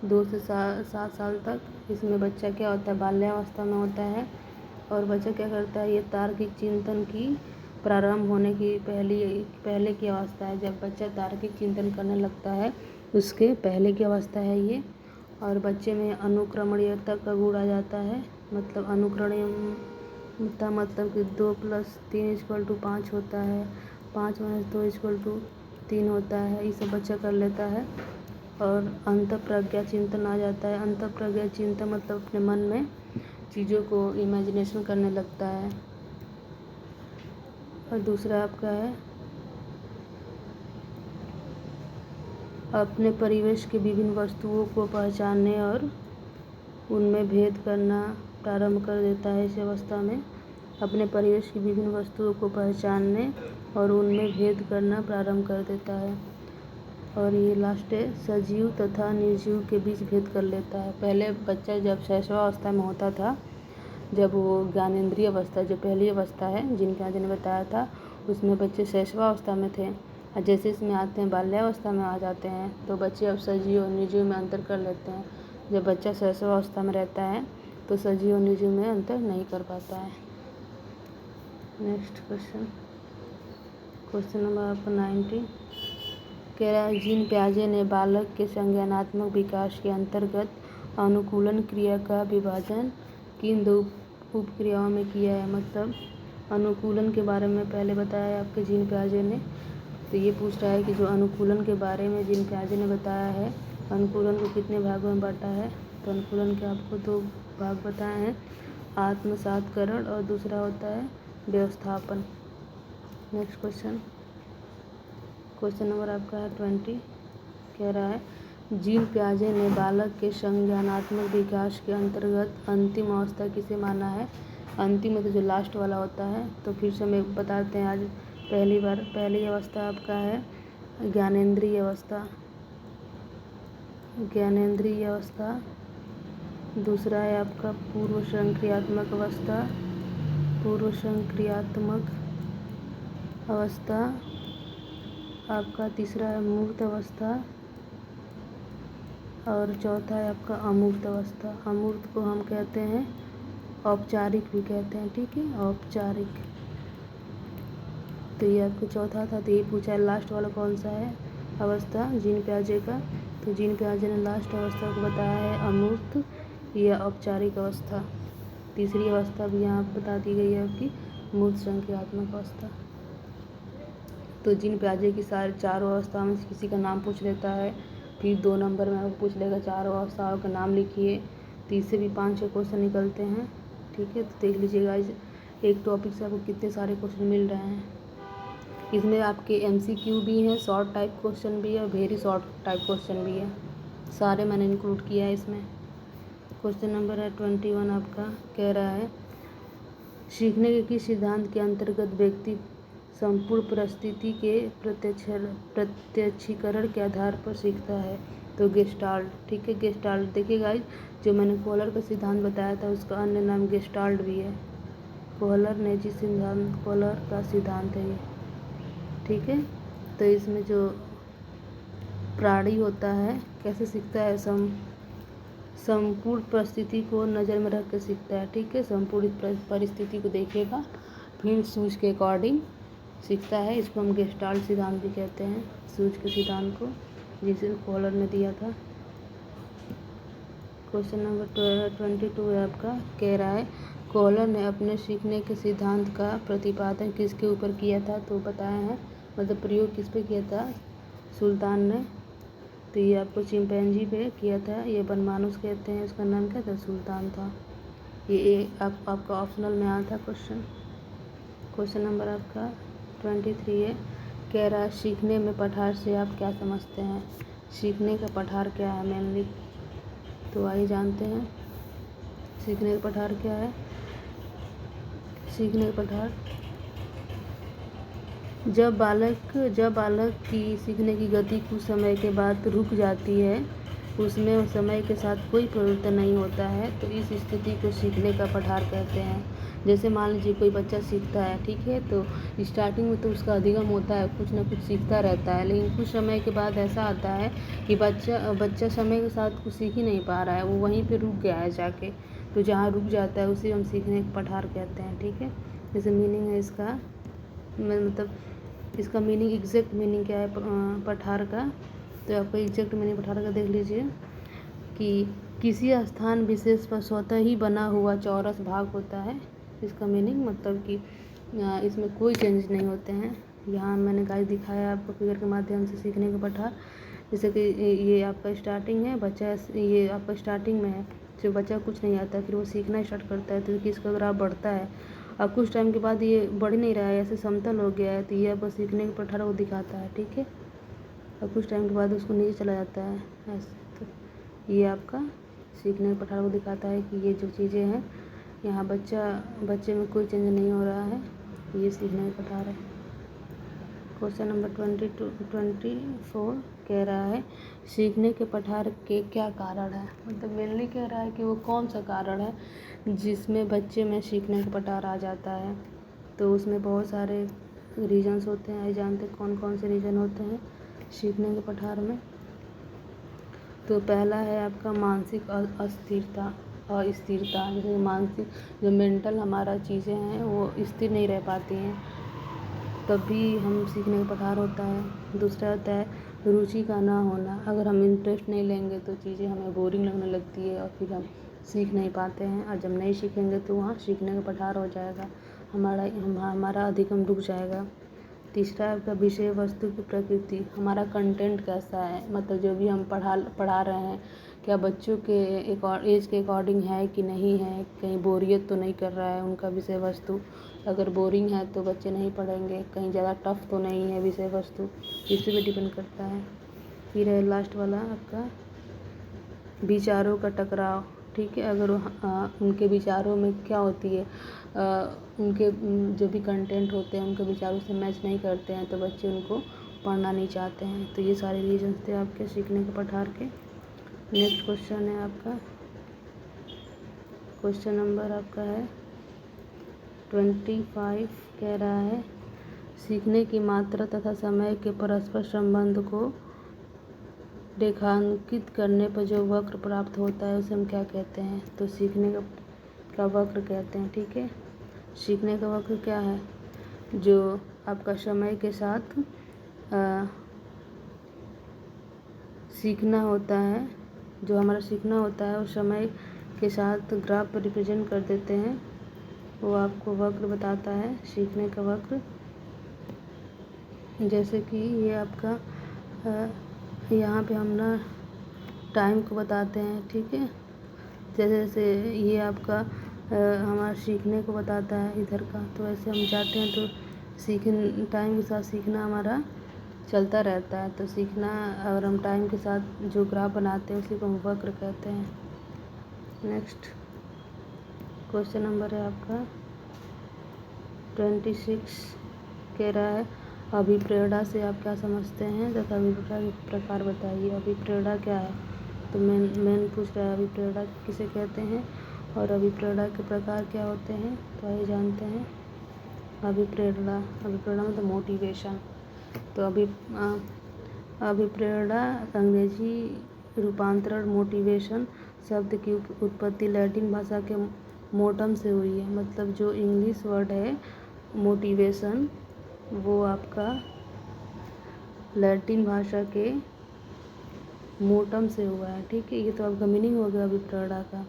2 से 7 साल तक। इसमें बच्चा क्या होता है, बाल्यावस्था में होता है, और बच्चा क्या करता है, ये तार्किक चिंतन की प्रारंभ होने की पहले की अवस्था है। जब बच्चा तार्किक चिंतन करने लगता है उसके पहले की अवस्था है ये। और बच्चे में अनुक्रमणीयता का गुण आ जाता है, मतलब अनुक्रमणीयता मतलब कि 2 + 3 = 5 होता है, 5 - 2 = 3 होता है, इसे बच्चा कर लेता है। और अंतःप्रज्ञा चिंतन आ जाता है। अंतःप्रज्ञा चिंतन मतलब अपने मन में चीज़ों को इमेजिनेशन करने लगता है। और दूसरा आपका है अपने परिवेश के विभिन्न वस्तुओं को पहचानने और उनमें भेद करना प्रारंभ कर देता है। इस अवस्था में अपने परिवेश की विभिन्न वस्तुओं को पहचानने और उनमें भेद करना प्रारंभ कर देता है। और ये लास्ट है, सजीव तथा निर्जीव के बीच भेद कर लेता है। पहले बच्चा जब शैशवावस्था में होता था, जब वो ज्ञानेंद्रिय अवस्था जो पहली अवस्था है जिन पियाजे ने बताया था, उसमें बच्चे शैशवावस्था में थे, और जैसे इसमें आते हैं बाल्यावस्था में आ जाते हैं तो बच्चे अब सजीव और निर्जीव में अंतर कर लेते हैं। जब बच्चा शैशवावस्था में रहता है तो सजीव और निर्जीव में अंतर नहीं कर पाता है। नेक्स्ट क्वेश्चन नंबर आपका 19 कह रहा है, जीन पियाजे ने बालक के संज्ञानात्मक विकास के अंतर्गत अनुकूलन क्रिया का विभाजन किन 2 उपक्रियाओं में किया है। मतलब अनुकूलन के बारे में पहले बताया है आपके जीन पियाजे ने, तो ये पूछ रहा है कि जो अनुकूलन के बारे में जीन पियाजे ने बताया है, अनुकूलन को कितने भागों में बांटा है। तो अनुकूलन के आपको 2 भाग बताए हैं, आत्मसातकरण और दूसरा होता है व्यवस्थापन। नेक्स्ट क्वेश्चन नंबर आपका है 20। कह रहा है, जीन पियाजे ने बालक के संज्ञानात्मक विकास के अंतर्गत अंतिम अवस्था किसे माना है। अंतिम मतलब जो लास्ट वाला होता है। तो फिर से हमें बताते हैं आज पहली अवस्था आपका है ज्ञानेंद्रिय अवस्था। दूसरा है आपका पूर्व संक्रियात्मक अवस्था। आपका तीसरा है मूर्त अवस्था और चौथा है आपका अमूर्त अवस्था। अमूर्त को हम कहते हैं औपचारिक भी कहते हैं, ठीक है, औपचारिक। तो ये आपका चौथा था। तो ये पूछा है लास्ट वाला कौन सा है अवस्था जीन पियाजे का। तो जीन पियाजे ने लास्ट अवस्था को बताया है अमूर्त या औपचारिक अवस्था। तीसरी अवस्था भी यहाँ बता दी गई है आपकी मूर्त संख्यात्मक अवस्था। तो जिन प्याजे की सारी चारों अवस्थाओं में किसी का नाम पूछ लेता है, फिर 2 नंबर में आपको पूछ लेगा चारों अवस्थाओं का नाम लिखिए। तो इससे भी 5-6 क्वेश्चन निकलते हैं, ठीक है। तो देख लीजिएगा एक टॉपिक से आपको कितने सारे क्वेश्चन मिल रहे हैं। इसमें आपके MCQ भी हैं, शॉर्ट टाइप क्वेश्चन भी है और वेरी शॉर्ट टाइप क्वेश्चन भी है, सारे मैंने इंक्लूड किया है इसमें। क्वेश्चन नंबर है 21 आपका, कह रहा है सीखने के किस सिद्धांत के अंतर्गत व्यक्ति संपूर्ण परिस्थिति के प्रत्यक्षीकरण के आधार पर सीखता है। तो गेस्टाल्ट, ठीक है। गेस्टाल्ट देखिए गाइस, जो मैंने कोहलर का सिद्धांत बताया था उसका अन्य नाम गेस्टाल्ट भी है। कोहलर ने जिस सिद्धांत, कोहलर का सिद्धांत है ये, ठीक है। तो इसमें जो प्राणी होता है कैसे सीखता है, संपूर्ण परिस्थिति को नज़र में रख कर सीखता है, ठीक है। संपूर्ण परिस्थिति को देखेगा फिर सूझ के अकॉर्डिंग सीखता है। इसको हम गेस्टाल्ट सिद्धांत भी कहते हैं, सूझ के सिद्धांत को, जिसे कोहलर ने दिया था। क्वेश्चन नंबर 22 है आपका, कह रहा है कोहलर ने अपने सीखने के सिद्धांत का प्रतिपादन किसके ऊपर किया था। तो बताया है, मतलब प्रयोग किस पे किया था, सुल्तान ने। तो ये आपको चिंपैंजी पे किया था, ये बनमानुस कहते हैं, इसका नाम क्या था, सुल्तान था। ये आपका ऑप्शनल में आया था क्वेश्चन। क्वेश्चन नंबर आपका 23 है, कह रहा है सीखने में पठार से आप क्या समझते हैं। सीखने का पठार क्या है मेनली, तो आइए जानते हैं सीखने का पठार क्या है। सीखने का पठार, जब बालक की सीखने की गति कुछ समय के बाद रुक जाती है, उसमें समय के साथ कोई परिवर्तन नहीं होता है, तो इस स्थिति को सीखने का पठार कहते हैं। जैसे मान लीजिए कोई बच्चा सीखता है, ठीक है, तो स्टार्टिंग में तो उसका अधिगम होता है, कुछ ना कुछ सीखता रहता है, लेकिन कुछ समय के बाद ऐसा आता है कि बच्चा समय के साथ कुछ सीख ही नहीं पा रहा है, वो वहीं पर रुक गया है जाके। तो जहाँ रुक जाता है उसे हम सीखने का पठार कहते हैं, ठीक है। जैसे मीनिंग है इसका, मतलब इसका मीनिंग, एग्जैक्ट मीनिंग क्या है पठार का, तो आपको एग्जैक्ट मीनिंग पठार का देख लीजिए कि किसी स्थान विशेष पर स्वतः ही बना हुआ चौरस भाग होता है। इसका मीनिंग मतलब कि इसमें कोई चेंज नहीं होते हैं। यहाँ मैंने गाइस दिखाया आपको फिगर के माध्यम से सीखने का पठार। जैसे कि ये आपका स्टार्टिंग है, बच्चा ये आपका स्टार्टिंग में है, जो बच्चा कुछ नहीं आता, फिर वो सीखना स्टार्ट करता है, तो इसका ग्राफ बढ़ता है। अब कुछ टाइम के बाद ये बढ़ नहीं रहा है, ऐसे समतल हो गया है, तो ये आपको सीखने का पठार वो दिखाता है, ठीक है। और कुछ टाइम के बाद उसको नीचे चला जाता है ऐसे, तो ये आपका सीखने का पठार को दिखाता है कि ये जो चीज़ें हैं यहाँ बच्चे में कोई चेंज नहीं हो रहा है, ये सीखने का पठार है। क्वेश्चन नंबर 24 कह रहा है सीखने के पठार के क्या कारण है, मतलब मेनली कह रहा है कि वो कौन सा कारण है जिसमें बच्चे में सीखने का पठार आ जाता है। तो उसमें बहुत सारे रीजन्स होते हैं, जानते कौन कौन से रीजन होते हैं सीखने के पठार में। तो पहला है आपका मानसिक अस्थिरता, जैसे मानसिक जो मेंटल हमारा चीज़ें हैं वो स्थिर नहीं रह पाती हैं, तभी हम सीखने का पठार होता है। दूसरा होता है रुचि का ना होना, अगर हम इंटरेस्ट नहीं लेंगे तो चीज़ें हमें बोरिंग लगने लगती है और फिर हम सीख नहीं पाते हैं, और जब नहीं सीखेंगे तो वहाँ सीखने का पठार हो जाएगा, हमारा अधिगम रुक जाएगा। तीसरा है आपका विषय वस्तु की प्रकृति, हमारा कंटेंट कैसा है, मतलब जो भी हम पढ़ा रहे हैं क्या बच्चों के एज के अकॉर्डिंग है कि नहीं है, कहीं बोरियत तो नहीं कर रहा है उनका विषय वस्तु। अगर बोरिंग है तो बच्चे नहीं पढ़ेंगे, कहीं ज़्यादा टफ तो नहीं है विषय वस्तु, इसी पे डिपेंड करता है। फिर है लास्ट वाला आपका विचारों का टकराव, ठीक है। अगर उनके विचारों में क्या होती है, उनके जो भी कंटेंट होते हैं उनके विचारों से मैच नहीं करते हैं, तो बच्चे उनको पढ़ना नहीं चाहते हैं। तो ये सारे रीजन्स थे आपके सीखने के पठार के। नेक्स्ट क्वेश्चन है आपका, क्वेश्चन नंबर आपका है 25, कह रहा है सीखने की मात्रा तथा समय के परस्पर संबंध को रेखांकित करने पर जो वक्र प्राप्त होता है उसे हम क्या कहते हैं। तो सीखने का वक्र कहते हैं, ठीक है। सीखने का वक्र क्या है, जो आपका समय के साथ सीखना होता है, जो हमारा सीखना होता है वो समय के साथ ग्राफ पर रिप्रेजेंट कर देते हैं। वो आपको वक्र बताता है, सीखने का वक्र। जैसे कि ये आपका यहाँ पे हम ना टाइम को बताते हैं, ठीक है। जैसे जैसे ये आपका हमारा सीखने को बताता है इधर का, तो ऐसे हम जाते हैं तो टाइम के साथ सीखना हमारा चलता रहता है। तो सीखना, अगर हम टाइम के साथ जो ग्राफ बनाते हैं उसी को हम वक्र कहते हैं। नेक्स्ट क्वेश्चन नंबर है आपका 26। कह रहा है अभिप्रेरणा से आप क्या समझते हैं तथा अभिप्रेरणा के प्रकार बताइए। अभिप्रेरणा क्या है? तो मेन पूछ रहा है अभिप्रेरणा किसे कहते हैं और अभिप्रेरणा के प्रकार क्या होते हैं। तो आइए जानते हैं। अभिप्रेरणा मतलब मोटिवेशन। तो अभिप्रेरणा अंग्रेजी रूपांतरण मोटिवेशन शब्द की उत्पत्ति लैटिन भाषा के मोटम से हुई है। मतलब जो इंग्लिश वर्ड है मोटिवेशन, वो आपका लैटिन भाषा के मोटम से हुआ है, ठीक है। ये तो आपका मीनिंग हो गया अभिप्रेरणा का।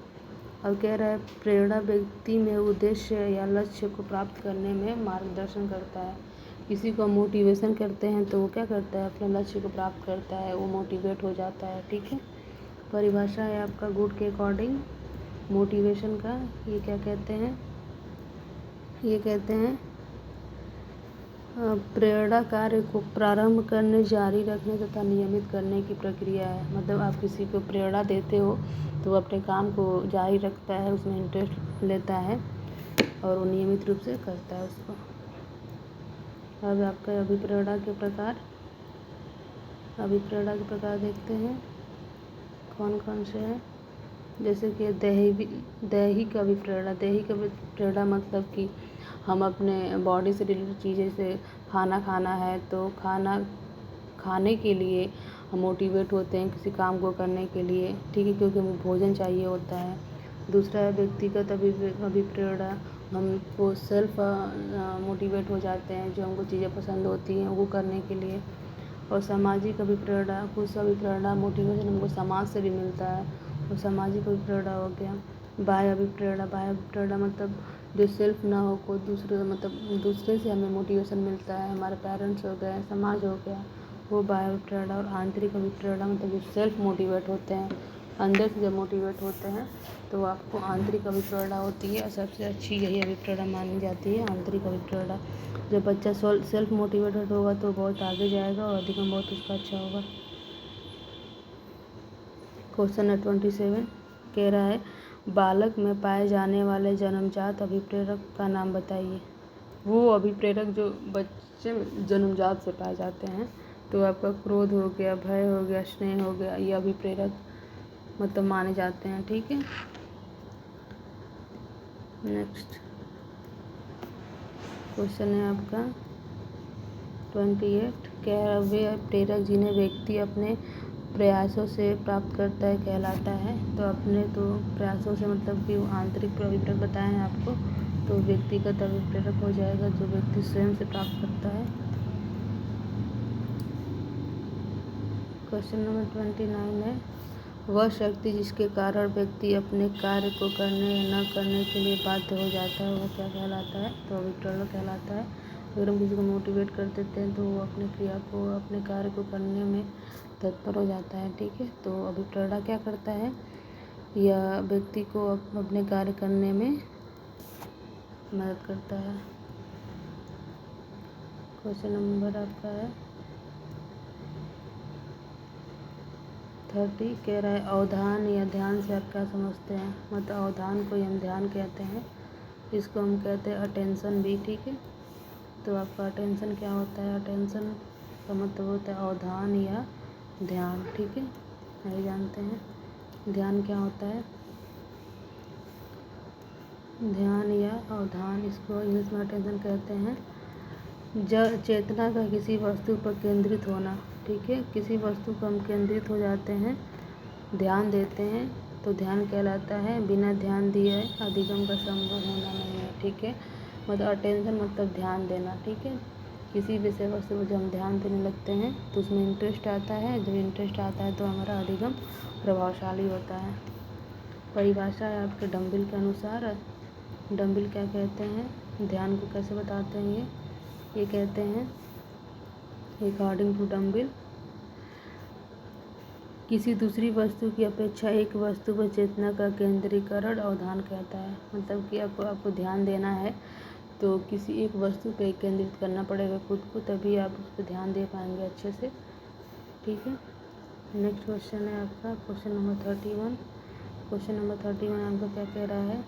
अब कह रहा है प्रेरणा व्यक्ति में उद्देश्य या लक्ष्य को प्राप्त करने में मार्गदर्शन करता है। किसी को मोटिवेशन करते हैं तो वो क्या करता है, अपने लक्ष्य को प्राप्त करता है, वो मोटिवेट हो जाता है, ठीक है। परिभाषा है आपका गुड के अकॉर्डिंग मोटिवेशन का। ये क्या कहते हैं, ये कहते हैं प्रेरणा कार्य को प्रारंभ करने, जारी रखने तथा नियमित करने की प्रक्रिया है। मतलब आप किसी को प्रेरणा देते हो तो वो अपने काम को जारी रखता है, उसमें इंटरेस्ट लेता है और वो नियमित रूप से करता है उसको। अब आपका अभिप्रेरणा के प्रकार देखते हैं कौन कौन से हैं। जैसे कि दैहिक अभिप्रेरणा मतलब कि हम अपने बॉडी से रिलेटेड चीज़ें, जैसे खाना खाना है तो खाने के लिए हम मोटिवेट होते हैं किसी काम को करने के लिए, ठीक है, क्योंकि हमें भोजन चाहिए होता है। दूसरा है व्यक्तिगत अभिप्रेरणा, हमको सेल्फ मोटिवेट हो जाते हैं, जो हमको चीज़ें पसंद होती हैं वो करने के लिए। और सामाजिक अभिप्रेरणा, कुछ अभिप्रेरणा मोटिवेशन हमको समाज से भी मिलता है, और सामाजिक अभिप्रेरणा हो गया। बाह्य अभिप्रेरणा मतलब जो सेल्फ ना हो, कोई दूसरे से हमें मोटिवेशन मिलता है, हमारे पेरेंट्स हो गए, समाज हो गया, वो बाह्य अभिप्रेरणा। और आंतरिक अभिप्रेरणा मतलब जो सेल्फ मोटिवेट होते हैं, अंदर से जब मोटिवेट होते हैं तो आपको आंतरिक अभिप्रेरणा होती है। और सबसे अच्छी यही अभिप्रेरणा मानी जाती है, आंतरिक अभिप्रेरणा। जब बच्चा सेल्फ मोटिवेटेड होगा तो बहुत आगे जाएगा और अधिगम बहुत उसका अच्छा होगा। क्वेश्चन है 27। कह रहा है बालक में पाए जाने वाले जन्मजात अभिप्रेरक का नाम बताइए। वो अभिप्रेरक जो बच्चे में जन्मजात से पाए जाते हैं, तो आपका क्रोध हो गया, भय हो गया, स्नेह हो गया, ये अभिप्रेरक मतलब माने जाते हैं, ठीक है। नेक्स्ट क्वेश्चन है आपका 28। क्या वे प्रेरक जिन्हें व्यक्ति अपने प्रयासों से प्राप्त करता है कहलाता है। तो अपने तो प्रयासों से मतलब कि वो आंतरिक अभिप्रेरक बताए हैं आपको, तो व्यक्तिगत अभिप्रेरक हो जाएगा जो व्यक्ति स्वयं से प्राप्त करता है। क्वेश्चन नंबर 29 है वह शक्ति जिसके कारण व्यक्ति अपने कार्य को करने या न करने के लिए बाध्य हो जाता है, वो क्या कहलाता है। तो अभिप्रेरक कहलाता है। अगर हम किसी को मोटिवेट कर देते हैं तो वो अपने क्रिया को, अपने कार्य को करने में तत्पर हो जाता है, ठीक है। तो अभिप्रेरणा क्या करता है, यह व्यक्ति को अपने कार्य करने में मदद करता है। क्वेश्चन नंबर आपका है 30। कह रहा है अवधान या ध्यान से आप क्या समझते हैं। मतलब अवधान को हम ध्यान कहते हैं, इसको हम कहते हैं अटेंशन भी, ठीक है। तो आपका अटेंशन क्या होता है, अटेंशन का मतलब होता है अवधान या ध्यान, ठीक है। नहीं जानते हैं ध्यान क्या होता है। ध्यान या अवधान, इसको इंग्लिश में अटेंशन कहते हैं। जब चेतना का किसी वस्तु पर केंद्रित होना, ठीक है, किसी वस्तु पर हम केंद्रित हो जाते हैं, ध्यान देते हैं तो ध्यान कहलाता है। बिना ध्यान दिए अधिगम का संभव होना नहीं है, ठीक है। मतलब अटेंशन मतलब ध्यान देना, ठीक है। किसी विषय वस्तु पर जब हम ध्यान देने लगते हैं तो उसमें इंटरेस्ट आता है, जब इंटरेस्ट आता है तो हमारा अधिगम प्रभावशाली होता है। परिभाषा है आपके डम्बल के अनुसार। डम्बल क्या कहते हैं, ध्यान को कैसे बताते हैं ये कहते हैं अकॉर्डिंग टू डम्बल किसी दूसरी वस्तु की अपेक्षा एक वस्तु पर चेतना का केंद्रीकरण अवधान कहता है। मतलब कि आपको ध्यान देना है तो किसी एक वस्तु पे केंद्रित करना पड़ेगा खुद को, तभी आप उस पर ध्यान दे पाएंगे अच्छे से। ठीक है, नेक्स्ट क्वेश्चन है आपका क्वेश्चन नंबर 31। क्वेश्चन नंबर 31 आपका क्या कह रहा है,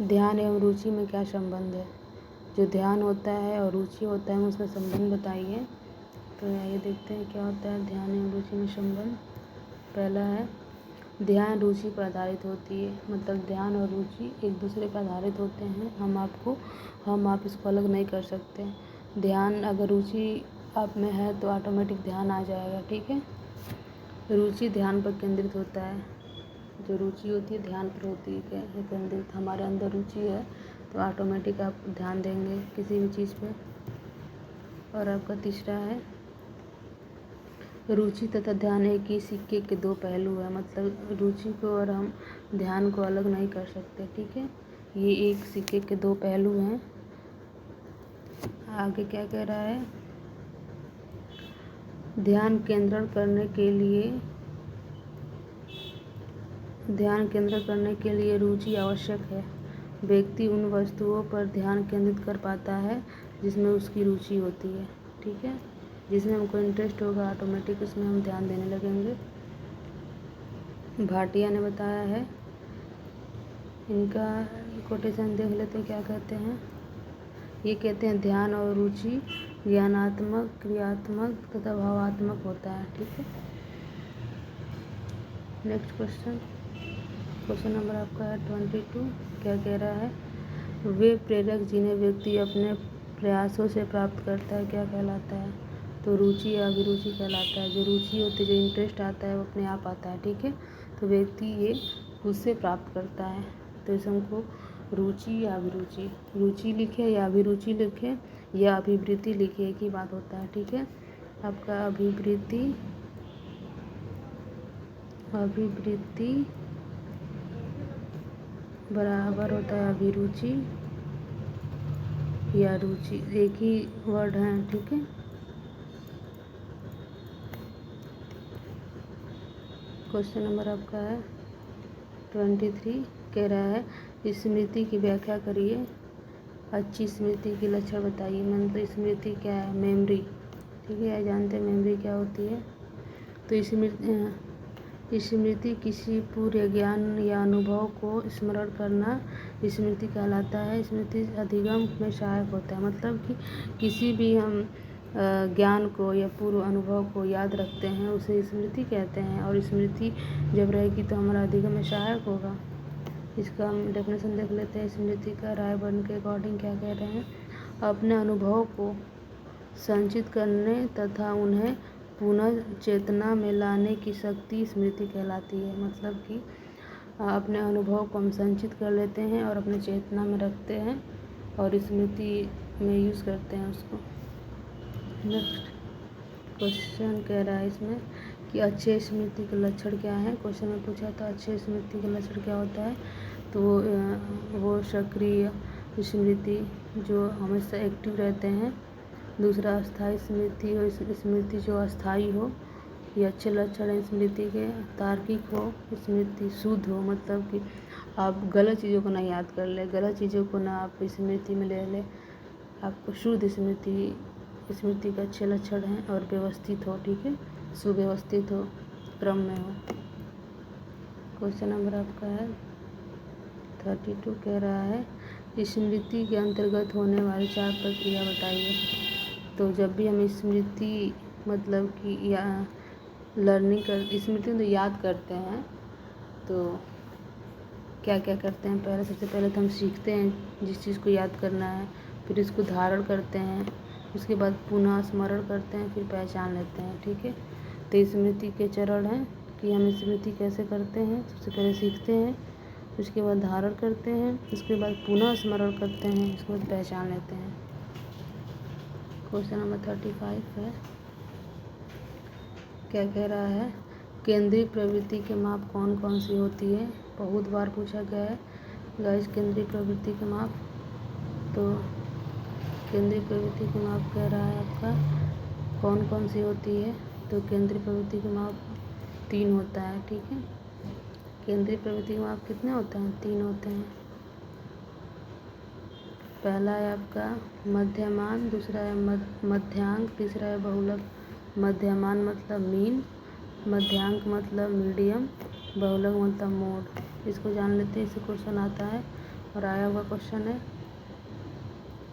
ध्यान एवं रुचि में क्या संबंध है। जो ध्यान होता है और रुचि होता है उसका संबंध बताइए। तो आइए देखते हैं क्या होता है ध्यान एवं रुचि में संबंध। पहला है ध्यान रुचि पर आधारित होती है। मतलब ध्यान और रुचि एक दूसरे पर आधारित होते हैं। आप इसको अलग नहीं कर सकते। ध्यान अगर रुचि आप में है तो ऑटोमेटिक ध्यान आ जाएगा। ठीक है, रुचि ध्यान पर केंद्रित होता है। जो रुचि होती है ध्यान पर होती है केंद्रित। हमारे अंदर रुचि है तो ऑटोमेटिक आप ध्यान देंगे किसी भी चीज़ पे। और आपका तीसरा है रुचि तथा ध्यान एक ही सिक्के के दो पहलू है। मतलब रुचि को और हम ध्यान को अलग नहीं कर सकते। ठीक है, ये एक सिक्के के दो पहलू हैं। आगे क्या कह रहा है, ध्यान केंद्रण करने के लिए रुचि आवश्यक है। व्यक्ति उन वस्तुओं पर ध्यान केंद्रित कर पाता है जिसमें उसकी रुचि होती है। ठीक है, जिसमें हमको इंटरेस्ट होगा ऑटोमेटिक उसमें हम ध्यान देने लगेंगे। भाटिया ने बताया है, इनका कोटेशन देख लेते हैं क्या कहते हैं। ये कहते हैं ध्यान और रुचि ज्ञानात्मक, क्रियात्मक तथा भावात्मक होता है। ठीक है, नेक्स्ट क्वेश्चन नंबर आपका है 22। क्या कह रहा है, वे प्रेरक जिन्हें व्यक्ति अपने प्रयासों से प्राप्त करता है क्या कहलाता है। तो रुचि या अभिरुचि कहलाता है। जो रुचि होती है, जो इंटरेस्ट आता है वो अपने आप आता है। ठीक है, तो व्यक्ति ये खुद से प्राप्त करता है। तो इसे हमको रुचि या अभिरुचि, रुचि लिखे या अभिरुचि लिखे या अभिवृत्ति लिखे, एक ही बात होता है। ठीक है, आपका अभिवृत्ति बराबर होता है अभिरुचि या रुचि, एक ही वर्ड है। ठीक है, क्वेश्चन नंबर आपका है 23। कह रहा है स्मृति की व्याख्या करिए। अच्छी स्मृति के लक्षण बताइए। मतलब स्मृति क्या है, मेमोरी। ठीक है, जानते हैं मेमोरी क्या होती है। तो स्मृति किसी पूर्व ज्ञान या अनुभव को स्मरण करना स्मृति कहलाता है। स्मृति अधिगम में सहायक होता है। मतलब कि किसी भी हम ज्ञान को या पूर्व अनुभव को याद रखते हैं उसे स्मृति कहते हैं। और स्मृति जब रहेगी तो हमारा अधिगम में सहायक होगा। इसका हम डेफिनेशन देख लेते हैं। स्मृति का रायबर्न के अकॉर्डिंग क्या कह रहे हैं, अपने अनुभव को संचित करने तथा उन्हें पुनः चेतना में लाने की शक्ति स्मृति कहलाती है। मतलब कि अपने अनुभव को हम संचित कर लेते हैं और अपने चेतना में रखते हैं और स्मृति में यूज़ करते हैं उसको। नेक्स्ट क्वेश्चन कह रहा है इसमें कि अच्छे स्मृति के लक्षण क्या है। क्वेश्चन में पूछा था अच्छे स्मृति का लक्षण क्या होता है। तो वो सक्रिय स्मृति जो हमेशा एक्टिव रहते हैं। दूसरा अस्थायी स्मृति हो, स्मृति जो अस्थायी हो, ये अच्छे लक्षण हैं स्मृति के। तार्किक हो, स्मृति शुद्ध हो। मतलब कि आप गलत चीज़ों को ना याद कर ले, गलत चीज़ों को ना आप स्मृति में ले ले। आपको शुद्ध स्मृति के अच्छे लक्षण हैं। और व्यवस्थित हो, ठीक है, सुव्यवस्थित हो, क्रम में हो। क्वेश्चन नंबर आपका है 32। कह रहा है स्मृति के अंतर्गत होने वाली 4 प्रक्रिया बताइए। तो जब भी हम स्मृति मतलब कि या स्मृति तो याद करते हैं तो क्या क्या करते हैं। सबसे पहले तो हम सीखते हैं जिस चीज़ को याद करना है, फिर इसको धारण करते हैं, उसके बाद पुनः स्मरण करते हैं, फिर पहचान लेते हैं। ठीक है, तो स्मृति के चरण हैं कि हम स्मृति कैसे करते हैं। सबसे पहले सीखते हैं, उसके बाद धारण करते हैं, उसके बाद पुनः स्मरण करते हैं, उसके बाद पहचान लेते हैं। क्वेश्चन नंबर 35 है। क्या कह रहा है, केंद्रीय प्रवृत्ति के माप कौन कौन सी होती है, बहुत बार पूछा गया है गाइस। केंद्रीय प्रवृत्ति के माप, तो केंद्रीय प्रवृत्ति के माप कह रहा है आपका कौन कौन सी होती है, तो केंद्रीय प्रवृत्ति के माप 3 होता है, ठीक है। केंद्रीय प्रवृत्ति के माप कितने होते हैं, 3 होते हैं। पहला है आपका मध्यमान, दूसरा है मध्यांक, तीसरा है बहुलक। मध्यमान मतलब मीन, मध्यांक मतलब मीडियम, बहुलक मतलब मोड। इसको जान लेते हैं, इससे क्वेश्चन आता है और आया हुआ क्वेश्चन है।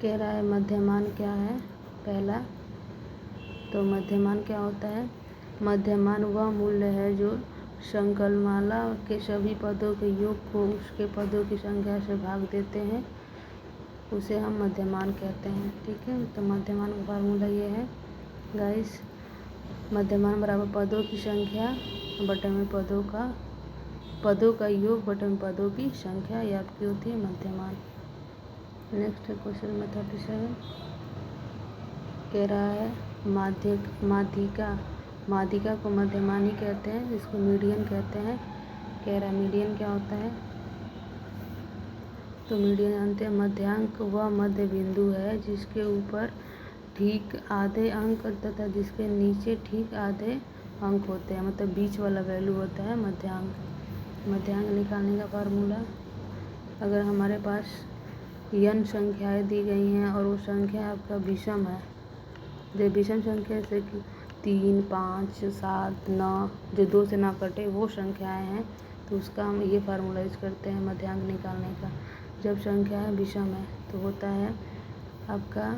कह रहा है मध्यमान क्या है, पहला तो मध्यमान क्या होता है, मध्यमान वह मूल्य है जो संकलमाला के सभी पदों के योग को उसके पदों की संख्या से भाग देते हैं, उसे हम मध्यमान कहते हैं, ठीक है। तो मध्यमान का फार्मूला ये है गाइस, मध्यमान बराबर पदों की संख्या बटे में पदों का योग बटे में पदों की संख्या, ये आपकी होती है मध्यमान। नेक्स्ट है क्वेश्चन नंबर 37। कह रहा है माध्यिका को मध्यमान ही कहते हैं, इसको मीडियन कहते हैं। कह रहा है मीडियन क्या होता है, तो मीडियन जानते हैं, मध्यांक वह मध्य बिंदु है जिसके ऊपर ठीक आधे अंक तथा जिसके नीचे ठीक आधे अंक होते हैं, मतलब बीच वाला वैल्यू होता है मध्यांक। मध्यांक निकालने का फार्मूला, अगर हमारे पास n संख्याएं दी गई हैं और वो संख्या आपका विषम है, जो विषम संख्या जैसे कि 3, 5, 7, 9 जो 2 से ना कटे वो संख्याएं हैं, तो उसका हम ये फार्मूला यूज करते हैं मध्यांक निकालने का। जब संख्या विषम है तो होता है आपका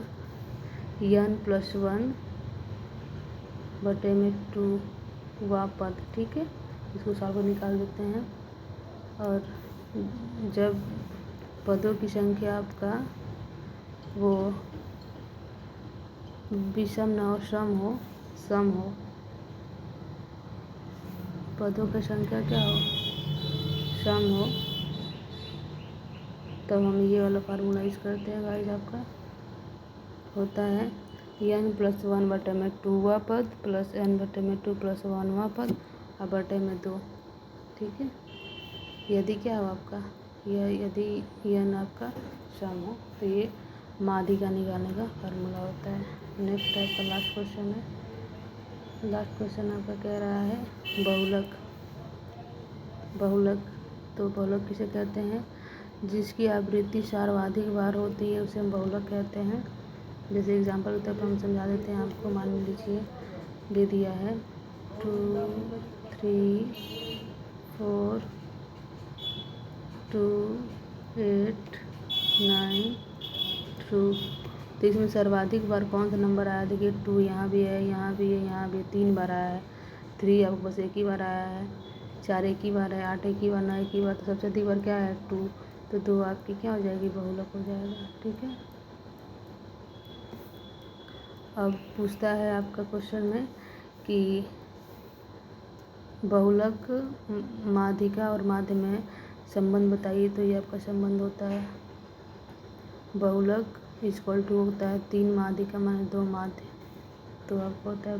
n+1 बटे में 2 वा पद, ठीक है। इसको सॉल्व निकाल देते हैं, और जब पदों की संख्या आपका वो विषम न हो, सम हो, पदों की संख्या क्या हो, सम हो, तब हम ये वाला फार्मूला यूज करते हैं गाइस। आपका होता है n+1 बटे में 2 वा पद प्लस n बटे में 2 + 1 वा पद और बटे में 2, ठीक है। यदि क्या हो आपका, यदि n आपका सम हो, तो ये माध्यिका निकालने का फार्मूला होता है। नेक्स्ट आपका लास्ट क्वेश्चन है। लास्ट क्वेश्चन आपका कह रहा है बहुलक, तो बहुलक किसे कहते हैं, जिसकी आवृत्ति सर्वाधिक बार होती है उसे हम बहुलक कहते हैं। जैसे एग्जांपल के तौर पर हम समझा देते हैं आपको, मान लीजिए दे दिया है 2, 3, 4, 2, 8, 9, 2, तो इसमें सर्वाधिक बार कौन सा नंबर आया, देखिए 2 यहाँ भी है, यहाँ भी है, यहाँ भी 3 बार आया है, 3 आपको बस 1 ही बार आया है, 4 1 ही बार है, 8 1 ही बार, 9 1 ही बार, तो सबसे अधिक बार क्या है 2, तो 2 आपकी क्या हो जाएगी, बहुलक हो जाएगा, ठीक है। अब पूछता है आपका क्वेश्चन में कि बहुलक माध्यिका और माध्य में संबंध बताइए, तो ये आपका संबंध होता है बहुलक इक्वल टू होता है 3 माध्यिका माने 2 माध्य, तो आपको होता है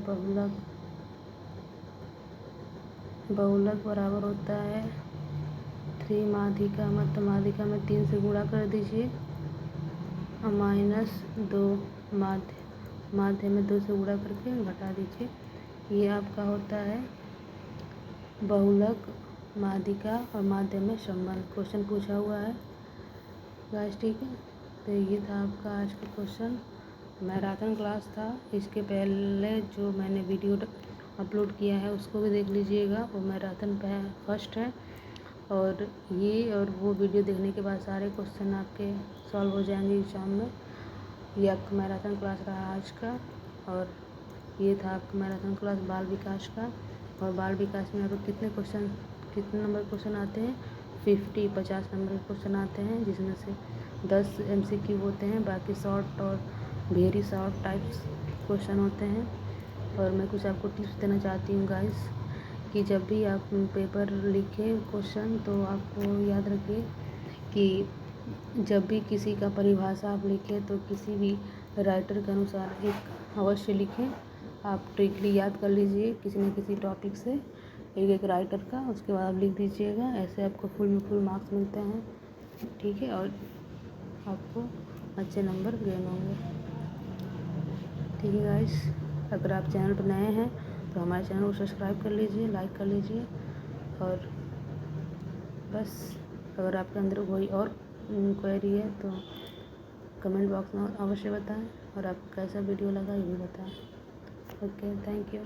बहुलक बराबर होता है 3 माध्यिका, मतलब माध्यिका में 3 से गुणा कर दीजिए और -2 माध्य में 2 से गुणा करके घटा दीजिए, ये आपका होता है बहुलक माध्यिका और माध्य में संबंध। क्वेश्चन पूछा हुआ है गाइस, ठीक है। तो ये था आपका आज का क्वेश्चन, मैराथन क्लास था। इसके पहले जो मैंने वीडियो अपलोड किया है उसको भी देख लीजिएगा, वो मैराथन फर्स्ट है, और ये और वो वीडियो देखने के बाद सारे क्वेश्चन आपके सॉल्व हो जाएंगे एग्जाम में। ये आपका मैराथन क्लास रहा आज का, और ये था आपका मैराथन क्लास बाल विकास का। और बाल विकास में आपको कितने नंबर क्वेश्चन आते हैं, 50 नंबर के क्वेश्चन आते हैं, जिसमें से 10 MCQ होते हैं, बाकी शॉर्ट और वेरी शॉर्ट टाइप्स क्वेश्चन होते हैं। और मैं कुछ आपको टिप्स देना चाहती हूँ गाइस, कि जब भी आप पेपर लिखें क्वेश्चन, तो आपको याद रखिए कि जब भी किसी का परिभाषा आप लिखें तो किसी भी राइटर के अनुसार एक अवश्य लिखें। आप ट्रिकली याद कर लीजिए किसी न किसी टॉपिक से, एक एक राइटर का, उसके बाद आप लिख दीजिएगा। ऐसे आपको फुल में फुल मार्क्स मिलते हैं, ठीक है, और आपको अच्छे नंबर गेन होंगे। ठीक है गाइस, अगर आप चैनल पर नए हैं तो हमारे चैनल को सब्सक्राइब कर लीजिए, लाइक कर लीजिए, और बस अगर आपके अंदर कोई और क्वेरी है तो कमेंट बॉक्स में अवश्य बताएं, और आपको कैसा वीडियो लगा ये भी बताएं। Okay, thank you.